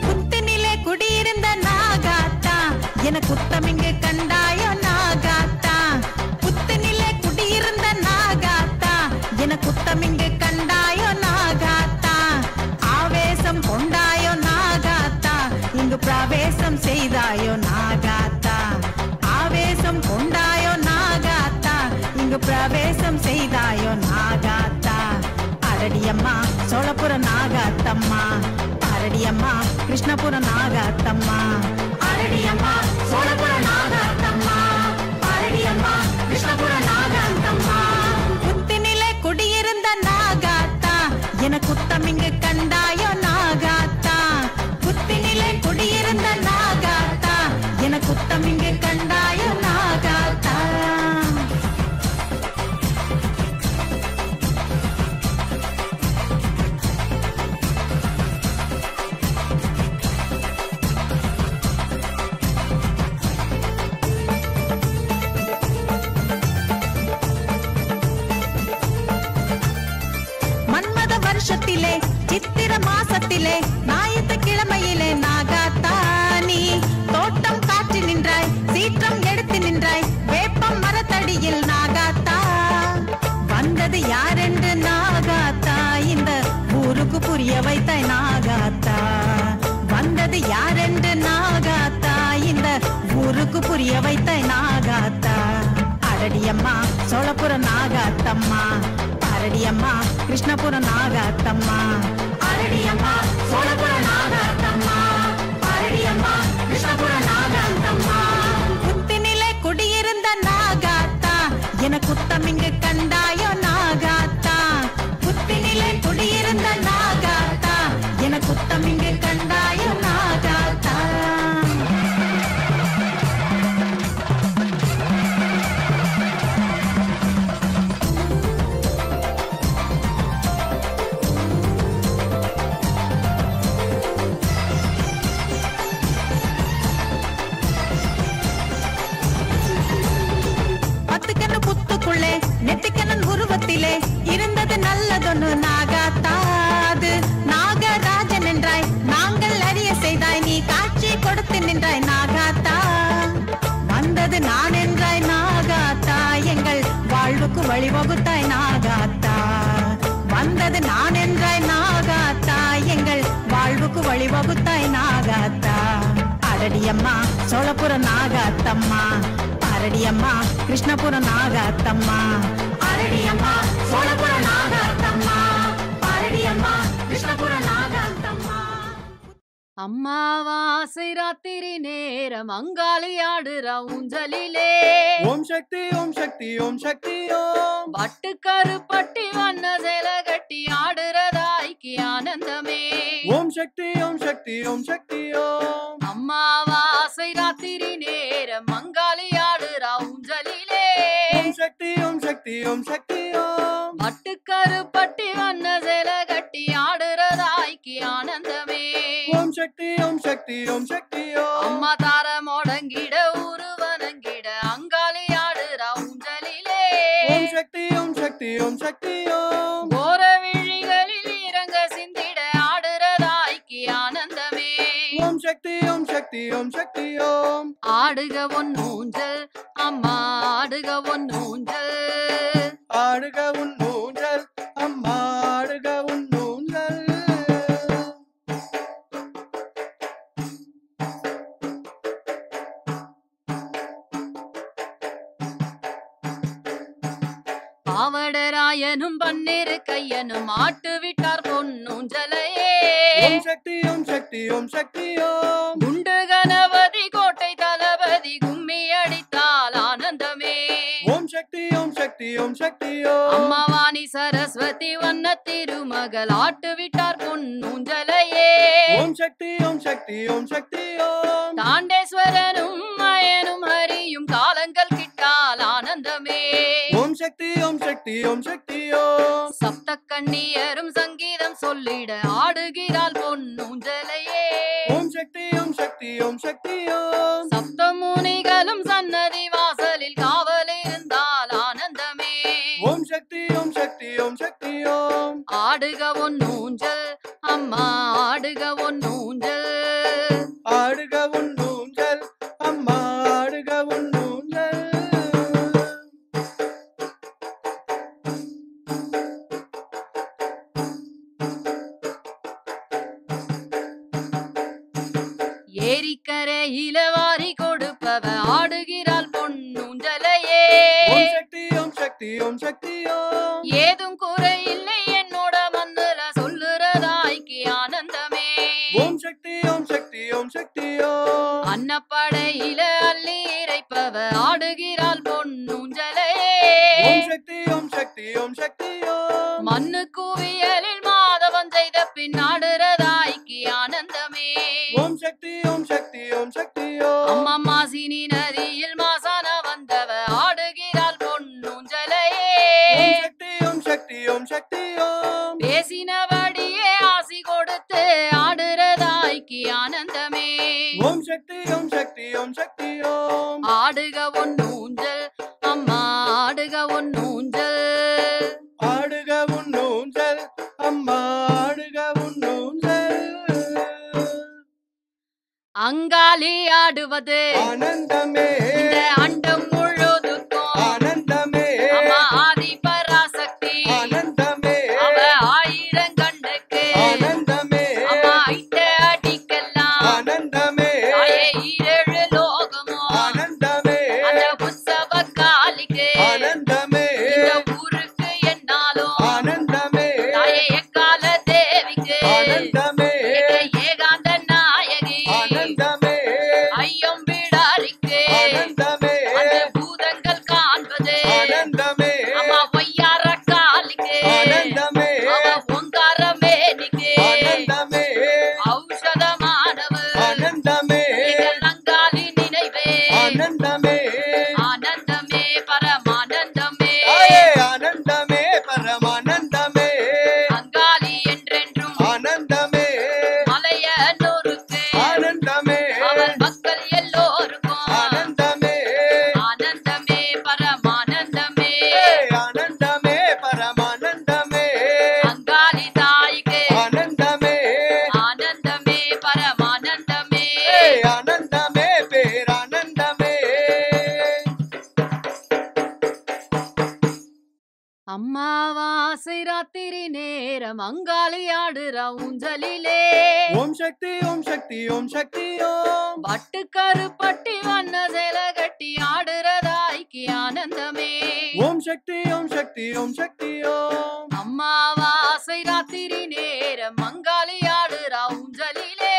புத்தினிலே குடியிருந்த நாகாத்தா என குத்தமிங்கு கண்டாயோ நாகாத்தா புத்தினிலே குடியிருந்த நாகாத்தா என குத்தமிங்கு கண்டாயோ நாகாத்தா ஆவேசம் கொண்டாயோ நாகாத்தா இங்கு பிரவேசம் செய்தாயோ நாகாத்தா ஆவேசம் கொண்டாயோ நாகாத்தா இங்கு பிரவேசம் செய்தாயோ நாகாத்தா அரடியம்மா சோழபுர நாகாத்தம்மா அரடியம்மா கிருஷ்ணபுர நாகாத்தம்மா அரடியம்மா சோழபுர நாகாத்தம்மா அரடியம்மா கிருஷ்ணபுர நாகாத்தம்மா புத்தினிலே குடியிருந்த நாகாத்தா என குத்தமிங்கு கண்டாயோ நாகாத்தா புத்தினிலே குடியிருந்த நாகாத்தா என குத்தமிங்கு கண்டாயோ நாகாத்தா மன்மத வருஷத்திலே சித்திர மாசத்திலே ஞாயிற்று கிழமையிலே நாகாத்தானி தோட்டம் காற்றி நின்றாய் சீற்றம் எடுத்து நின்றாய் வேப்பம் மரத்தடியில் நாகாத்தா வந்தது யாரென்று நாகாத்தா இந்த ஊருக்கு புரிய வைத்தாய் நாகாத்தா வந்தது யாரென்று நாகாத்தா இந்த ஊருக்கு புரிய வைத்தாய் நாகாத்தா அரடியம்மா சோழபுர நாகாத்தம்மா அரடியம்மா கிருஷ்ணபுர நாகாத்தம்மா அரடியம்மா சோழபுர நாகாத்தம்மா அரடியம்மா கிருஷ்ணபுர நாகாத்தம்மா புத்தினிலே குடியிருந்த நாகாத்தா என குத்தமிங்கு கண்டாயோ நாகாத்தா புத்தினிலே குடியிருந்த நாகாத்தா என குத்தமிங்கு கண்டாயோ நாகாத்தா பத்துக்கண்ணு புத்துக்குள்ளே நெத்திக்கண்ணன் உருவத்திலே இருந்தது நல்லதொன்னு நாகாத்தாது நாகராஜன் என்றாய் நாங்கள் அறிய செய்தாய் நீ காட்சி கொடுத்து நின்றாய் நாகாத்தா வந்தது நான் என்றாய் நாகாத்தா எங்கள் வாழ்வுக்கு வழிவகுத்தாய் நாகாத்தா வந்தது நான் என்றாய் நாகாத்தா எங்கள் வாழ்வுக்கு வழிவகுத்தாய் நாகாத்தா அரடியம்மா சோழபுர நாகாத்தம்மா அரடியம்மா கிருஷ்ணபுர நாகாத்தம்மா அரடியம்மா சோழபுர நாகாத்தம்மா அரடியம்மா கிருஷ்ணபுர நாகாத்தம்மா அம்மாவாசை ராத்திரி நேரம் அங்காளி ஆடுற ஊஞ்சலிலே ஓம் சக்தி ஓம் சக்தி ஓம் சக்தி ஓம் பட்டுக்கரு பட்டி வண்ண சேல கட்டி ஆடுறதாய்க்கு ஆனந்தமே ஓம் சக்தி ஓம் சக்தி ஓம் சக்தி ஓம் அம்மாவாசை ராத்திரி நேரம் அங்காளி ஆடுற ஊஞ்சலிலே ஓம் சக்தி ஓம் சக்தி ஓம் சக்தி ஓம் பட்டுக்கரு பட்டி வண்ண சேல கட்டி ஆடுறதாய்க்கு ஆனந்தமே ஓம் சக்தி ஓம் சக்தி ஓம் சக்தி ஓம் அம்மா தார முடங்கிட உருவனங்கிட அங்காளி ஆடுற ஊஞ்சலிலே ஓம் சக்தி ஓம் சக்தி ஓம் சக்தி ஓம் கோர விழிகளில் இறங்க சிந்திட ஆடுறதாய்க்கு ஆனந்தமே ஓம் சக்தி ஓம் சக்தி ஓம் சக்தி ஓம் ஆடுக ஒன்னூஞ்சல் அம்மா ஆடுக ஒன்னூஞ்சல் ஆடுக உன் ஊஞ்சல் அம்மா ஆடுக உன் ஊஞ்சல் பாவடராயனும் பன்னிரு கையனும் ஆட்டு விட்டார் பொன்னூஞ்சலையே ஓம் சக்தி ஓம் சக்தி ஓம் சக்தி ஓம் குண்டு கணபதி கோட்டை தளபதி கும்மி அடித்தால் ஆனந்தமே ஓம் சக்தி ஓம் சக்தி ஓம் சக்தி ஓம் அம்மாவாணி சரஸ்வதி வண்ண திருமகள் ஆட்டு விட்டார் பொன்னூஞ்சலையே ஓம் சக்தி ஓம் சக்தி ஓம் சக்தி ஓம் தாண்டேஸ்வரனும் மயனும் ஹரியும் காலங்கள் கிட்டால் ஆனந்தமே ஓம் சக்தி ஓம் சக்தி ஓம் சக்தி ஓம் சப்த கண்ணியரும் சங்கீதம் சொல்லிட ஆடுகிறாள் பொன்னூஞ்சலையே ஓம் சக்தி ஓம் சக்தி ஓம் சக்தி ஓம். சப்தமுனிகளும் சன்னதி வாசலில் காவல் இருந்தால் ஆனந்தமே. ஓம் சக்தி ஓம் சக்தி ஓம் சக்தி ஓம். ஆடுக ஒன்னூஞ்சல் அம்மா ஆடுக ஒன்னூஞ்சல். ஆடுக ஒன்னூஞ்சல் அம்மா ஆடுக ஒன்னூஞ்சல். ஏரிக்கரையில வாரி கொடுப்பவ ஆடுகிறாள் பொன்னூஞ்சலையே. ஓம் சக்தி ஓம் சக்தி ஓம் சக்தி ஓம். ஏதும் குறையில்லை என்னோட மண்ணுல சொல்லுறதாய்க்கு ஆனந்தமே. ஓம் சக்தி ஓம் சக்தி ஓம் சக்தி ஓம். அன்னப்படையில அள்ளி இறைப்பவ ஆடுகிறாள் பொன்னூஞ்சலையே. ஓம் சக்தி ஓம் சக்தி ஓம் சக்தி ஓம். மண்ணு குவியலில் மாதவன் செய்த பின் ஆடுறதாய்க்கு ஆனந்தமே. ஓம் சக்தி ஓம் சக்தி ஓம் சக்தி ஓம். அம்மா மாசினி நதியில் மாசான வந்தவ ஆடுகிறாள் பொன்னூஞ்சலையே. ஓம் சக்தி ஓம் சக்தி ஓம் சக்தி ஓம். பேசினபடியே ஆசி கொடுத்து ஆடுறதாய்க்கு ஆனந்தமே. ஓம் சக்தி ஓம் சக்தி ஓம் சக்தி ஓம். ஆடுக ஒன்னூஞ்சல் அம்மா ஆடுக ஒன்னூஞ்சல். ஆடுக உன்னூஞ்சல் அம்மா ஆடுக உன்னூஞ்சல். அங்காளி ஆடுவது ஆனந்தமே இந்த அண்டம் முழுதுக்கும் ஆனந்தமே அம்மா ஆதி பராசக்தி. ஆனந்தமே அவ ஆயிரம் கண்ணுக்கு ஆனந்தமே அம்மா இட்ட அடிக்கெல்லாம் ஆனந்தமே தாயே ஈரேழு லோகமும் ஆனந்தமே அந்த உற்சவ காலிக்கு ஆனந்தமே இந்த ஊருக்கு என்னாலும் ஆனந்தமே தாயே எக்கால தேவிக்கு ஆனந்தமே ஏகாந்த நாயகி ஆனந்தமே ஐயம் விடாரிக்கு ஆனந்தமே அந்த பூதங்கள் காண்பது ஆனந்தமே அம்மா ஒய்யார காலிக்கு ஆனந்தமே அவ ஒங்கார மேனிக்கு ஆனந்தமே ஔஷதமானவள் ஆனந்தமே அங்காளி நினைவே. ஆனந்தமே ஆனந்தமே பரமானந்தமே ஆயே ஆனந்தமே பரமானந்தமே அங்காளி என்றென்றும் ஆனந்தமே மலையனூருக்கு ஆனந்தமே அவள் மக்கள் எல்லோருக்கும் ஆனந்தமே ஆனந்தமே பரமானந்தமே ஆனந்தமே பரமானந்தமே அங்காளி தாய்க்கு ஆனந்தமே ஆனந்தமே பரமானந்தமே ஆனந்தமே பேரானந்தமே. அம்மாவாசை ராத்திரி நேரம் அங்காளி ஆடுற ஊஞ்சலிலே. ஓம் சக்தி ஓம் சக்தி ஓம் சக்தி ஓம். பட்டுக்கருப்பட்டி வண்ண சேல கட்டி ஆடுறதாய்க்கு ஆனந்தமே. ஓம் சக்தி ஓம் சக்தி ஓம் சக்தி ஓம். அம்மாவாசை ராத்திரி நேரம் அங்காளி ஆடுற ஊஞ்சலிலே.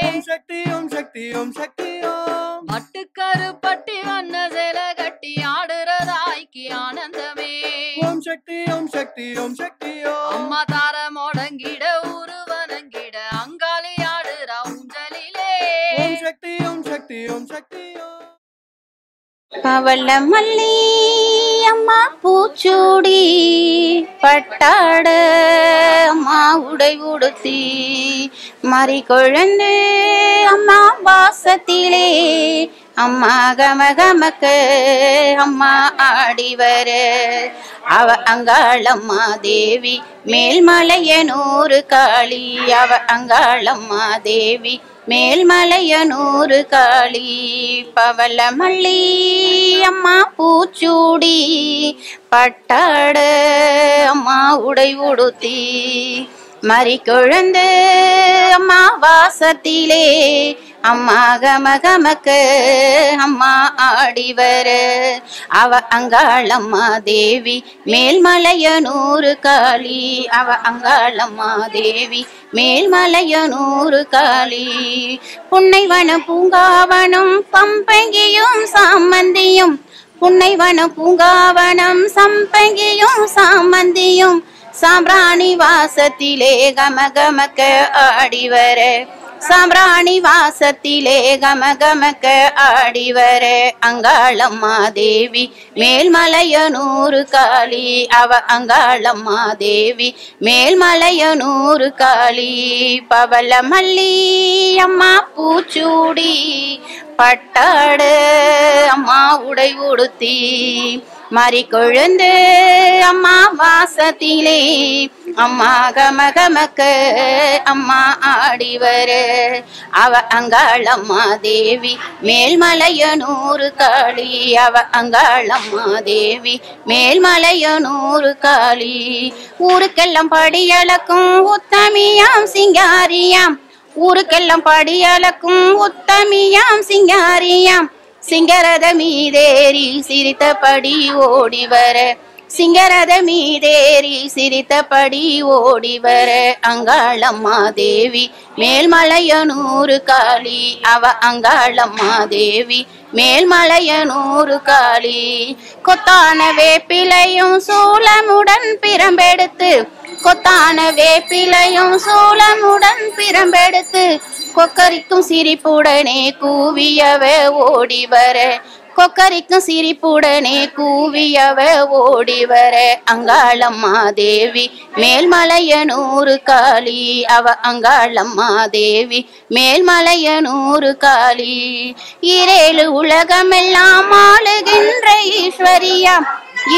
ஓம் சக்தி ஓம் சக்தி ஓம் சக்தி ஓம். பட்டுக்கருப்பட்டி வண்ண சேல கட்டி ஆடுறதாய்க்கு ஆனந்தமே. ஓம் சக்தி ஓம் சக்தி ஓம் சக்தி ஓம். அம்மா தார முடங்கிட உருவனங்கிட அங்காளி ஆடுற ஊஞ்சலிலே. ஓம் சக்தி ஓம் சக்தி ஓம் சக்தி ஓம். பவள மல்லி அம்மா பூச்சூடி பட்டாட அம்மா உடை உடுத்தி மறி கொழுந்து அம்மா வாசத்திலே அம்மா கமகமக்க அம்மா ஆடி வர அவ அங்காளம்மா தேவி மேல்மலையனூறு காளி. அவ அங்காளம்மா தேவி மேல்மலையனூறு காளி. பவள மல்லி அம்மா பூச்சூடி பட்டாட அம்மா உடை உடுத்தி மறி கொழுந்து அம்மா வாசத்திலே அம்மா கமகமக்க அம்மா ஆடி வர அவ அங்காளம்மா தேவி மேல்மலையனூறு காளி. அவ அங்காளம்மா தேவி மேல்மலையனூறு காளி. புன்னைவன பூங்காவனம் பம்பங்கியும் சாமந்தியும் புன்னைவன பூங்காவனம் சம்பங்கியும் சாமந்தியும் சாம்பிராணி வாசத்திலே கமகமக்க ஆடி வர சாம்பிராணி வாசத்திலே கமகமக்க ஆடிவர அங்காளம்மா தேவி மேல்மலையனூறு காளி அவ அங்காளம்மா தேவி மேல்மலையனூறு காளி பவள மல்லி அம்மா பூச்சூடி பட்டாடு அம்மா உடை உடுத்தி மறி கொழுந்து அம்மா வாசத்திலே அம்மா கமகமக்க அம்மா ஆடிவர அவ அங்காளம்மா தேவி மேல்மலையனூறு காளி அவ அங்காளம்மா தேவி மேல்மலையனூறு காளி ஊருக்கெல்லாம் படியளக்கும் உத்தமியாம் சிங்காரியாம் ஊருக்கெல்லாம் படியளக்கும் உத்தமியாம் சிங்காரியாம் சிங்கரத மீதேறி சிரித்தபடி ஓடிவர சிங்கரத மீதேறி சிரித்தபடி ஓடிவர அங்காளம்மா தேவி மேல்மலையனூறு காளி அவ அங்காளம்மா தேவி மேல்மலையனூறு காளி கொத்தான வேப்பிலையும் சூலமுடன் பிரம்பெடுத்து கொத்தான வேப்பிலையும் சூலமுடன் பிரம்பெடுத்து கொக்கரிக்கும் சிரிப்புடனே கூவியவ ஓடிவர கொக்கரிக்கும் சிரிப்புடனே கூவியவ ஓடிவர அங்காளம்மா தேவி மேல்மலையனூறு காளி அவ அங்காளம்மா தேவி மேல்மலையனூறு காளி இரேழு உலகமெல்லாம் ஆளுகின்ற ஈஸ்வரியாம்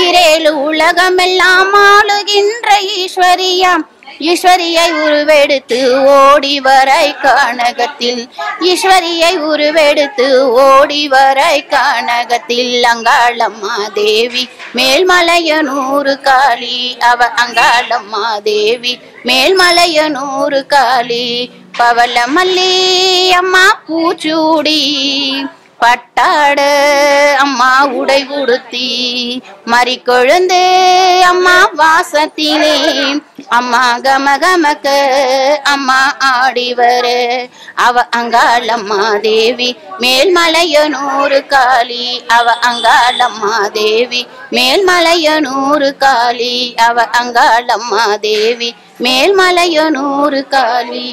இரேழு உலகமெல்லாம் ஆளுகின்ற ஈஸ்வரியாம் ஈஸ்வரியை உருவெடுத்து ஓடிவரை கானகத்தில் ஈஸ்வரியை உருவெடுத்து ஓடிவரை கானகத்தில் அங்காளம்மா தேவி மேல்மலையனூறு காளி அவ அங்காளம்மா தேவி மேல்மலையனூறு காளி பவள மல்லி அம்மா பூச்சூடி பட்டாடு அம்மா உடை உடுத்தி மறி கொழுந்து அம்மா வாசத்திலே அம்மா கமகமக்க அம்மா ஆடிவர அவ அங்காளம்மா தேவி மேல்மலையனூறு காளி அவ அங்காளம்மா தேவி மேல்மலையனூறு காளி அவ அங்காளம்மா தேவி மேல்மலையனூறு காளி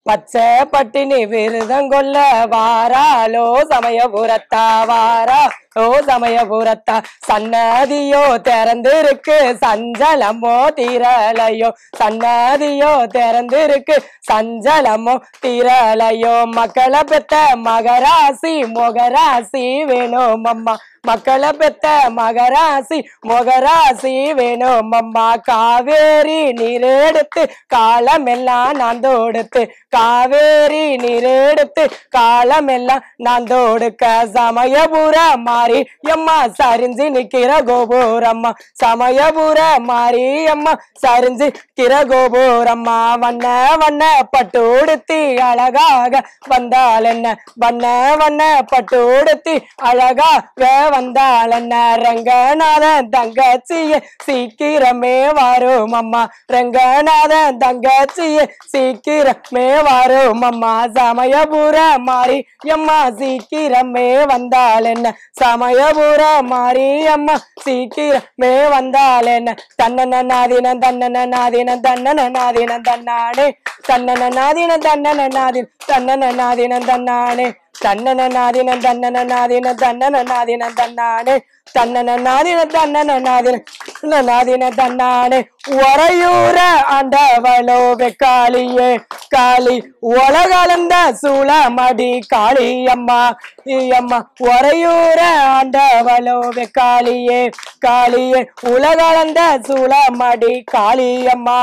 பச்சை பட்டினி விருதங்கொல்ல வாராலோ சமயபுரத்தா வாராலோ சமயபுரத்தா சன்னதியோ திறந்திருக்கு சஞ்சலமோ தீரலையோ சன்னதியோ திறந்திருக்கு சஞ்சலமோ தீரலையோ மக்களை பெத்த மகராசி மொகராசி வேணும் அம்மா மக்களை பெத்த மகராசி மொகராசி வேணும் அம்மா காவேரி நீரெடுத்து காலமெல்லாம் நான் தொடுத்து காவேரி நீரெடுத்து காலமெல்லாம் நான் தொடுக்க சமயபுர மாறி அம்மா சரிஞ்சு நிக்கிற கோபுரம்மா சமயபுர மாறி அம்மா சரிஞ்சு கிற கோபுரம்மா வண்ண வண்ண பட்டு உடுத்தி அழகாக வந்தால் என்ன வண்ண வண்ண பட்டு உடுத்தி அழகாக வந்தால் என்ன ரங்கநாதன் தங்கச்சியே சீக்கிரமே வரும் அம்மா ரங்கநாதன் தங்கச்சியே சீக்கிரமே வரும் அம்மா சமயபுர மாறி அம்மா சீக்கிரமே வந்தால் என்ன சமயபுர மாறி அம்மா சீக்கிரமே வந்தால் என்ன தன்னன நாதின தன்னன நாதின தன்னன நாதின தன்னானே தன்னன நாதின தன்னன நாதின தன்னன நாதின தன்னானே தன்னன நாதின தன்னன நாதின தன்னன நாதின தன்னானே தன்னன நாதின தன்னன நாதின நாதின தன்னானே உறையூர ஆண்டவளோ வெக்காளியே காளி உலகளந்த சூளமடி காளி அம்மா அம்மா உறையூர ஆண்டவளோ வெக்காளியே காளியே உலகளந்த சூளமடி காளி அம்மா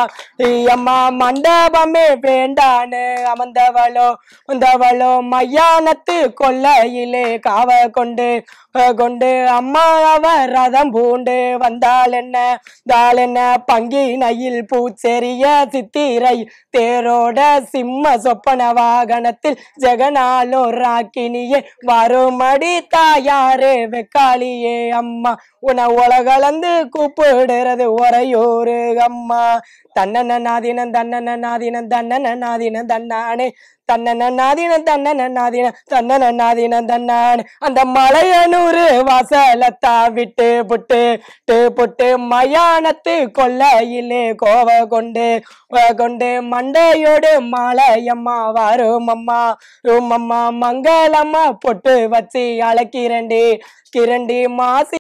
அம்மா மண்டபமே வேண்டான்னு அமர்ந்தவளோ வந்தவளோ மையானத்து கொல்லையிலே காவ கொண்டு கொண்டு அம்மா அவ ரதம் பூண்டு வந்தால் என்ன பங்கினையில் பூச்செறிய சித்திரை தேரோட சிம்ம சொப்பன வாகனத்தில் ஜெகனாலோ ராக்கினியே வருமடி தாயாரே வெக்காளியே அம்மா உன உலகளந்து கூப்பிடுறது ஒரையூரு அம்மா. தன்னன்னாதீனம் தன்னன்னாதீனம் தன்னன்னாதீனம் தன்னானே தன்னன்னாதீனம் தன்னன்னாதீனம் தன்னானே. அந்த மலையனூரு வாசலத்தா விட்டு புட்டு மயானத்து கொல்லையிலே கோவ கொண்டு மண்டையோடு மாலையம்மா வரும் அம்மா மங்களம்மா பொட்டு வச்சு அழைக்கிறண்டி மாசி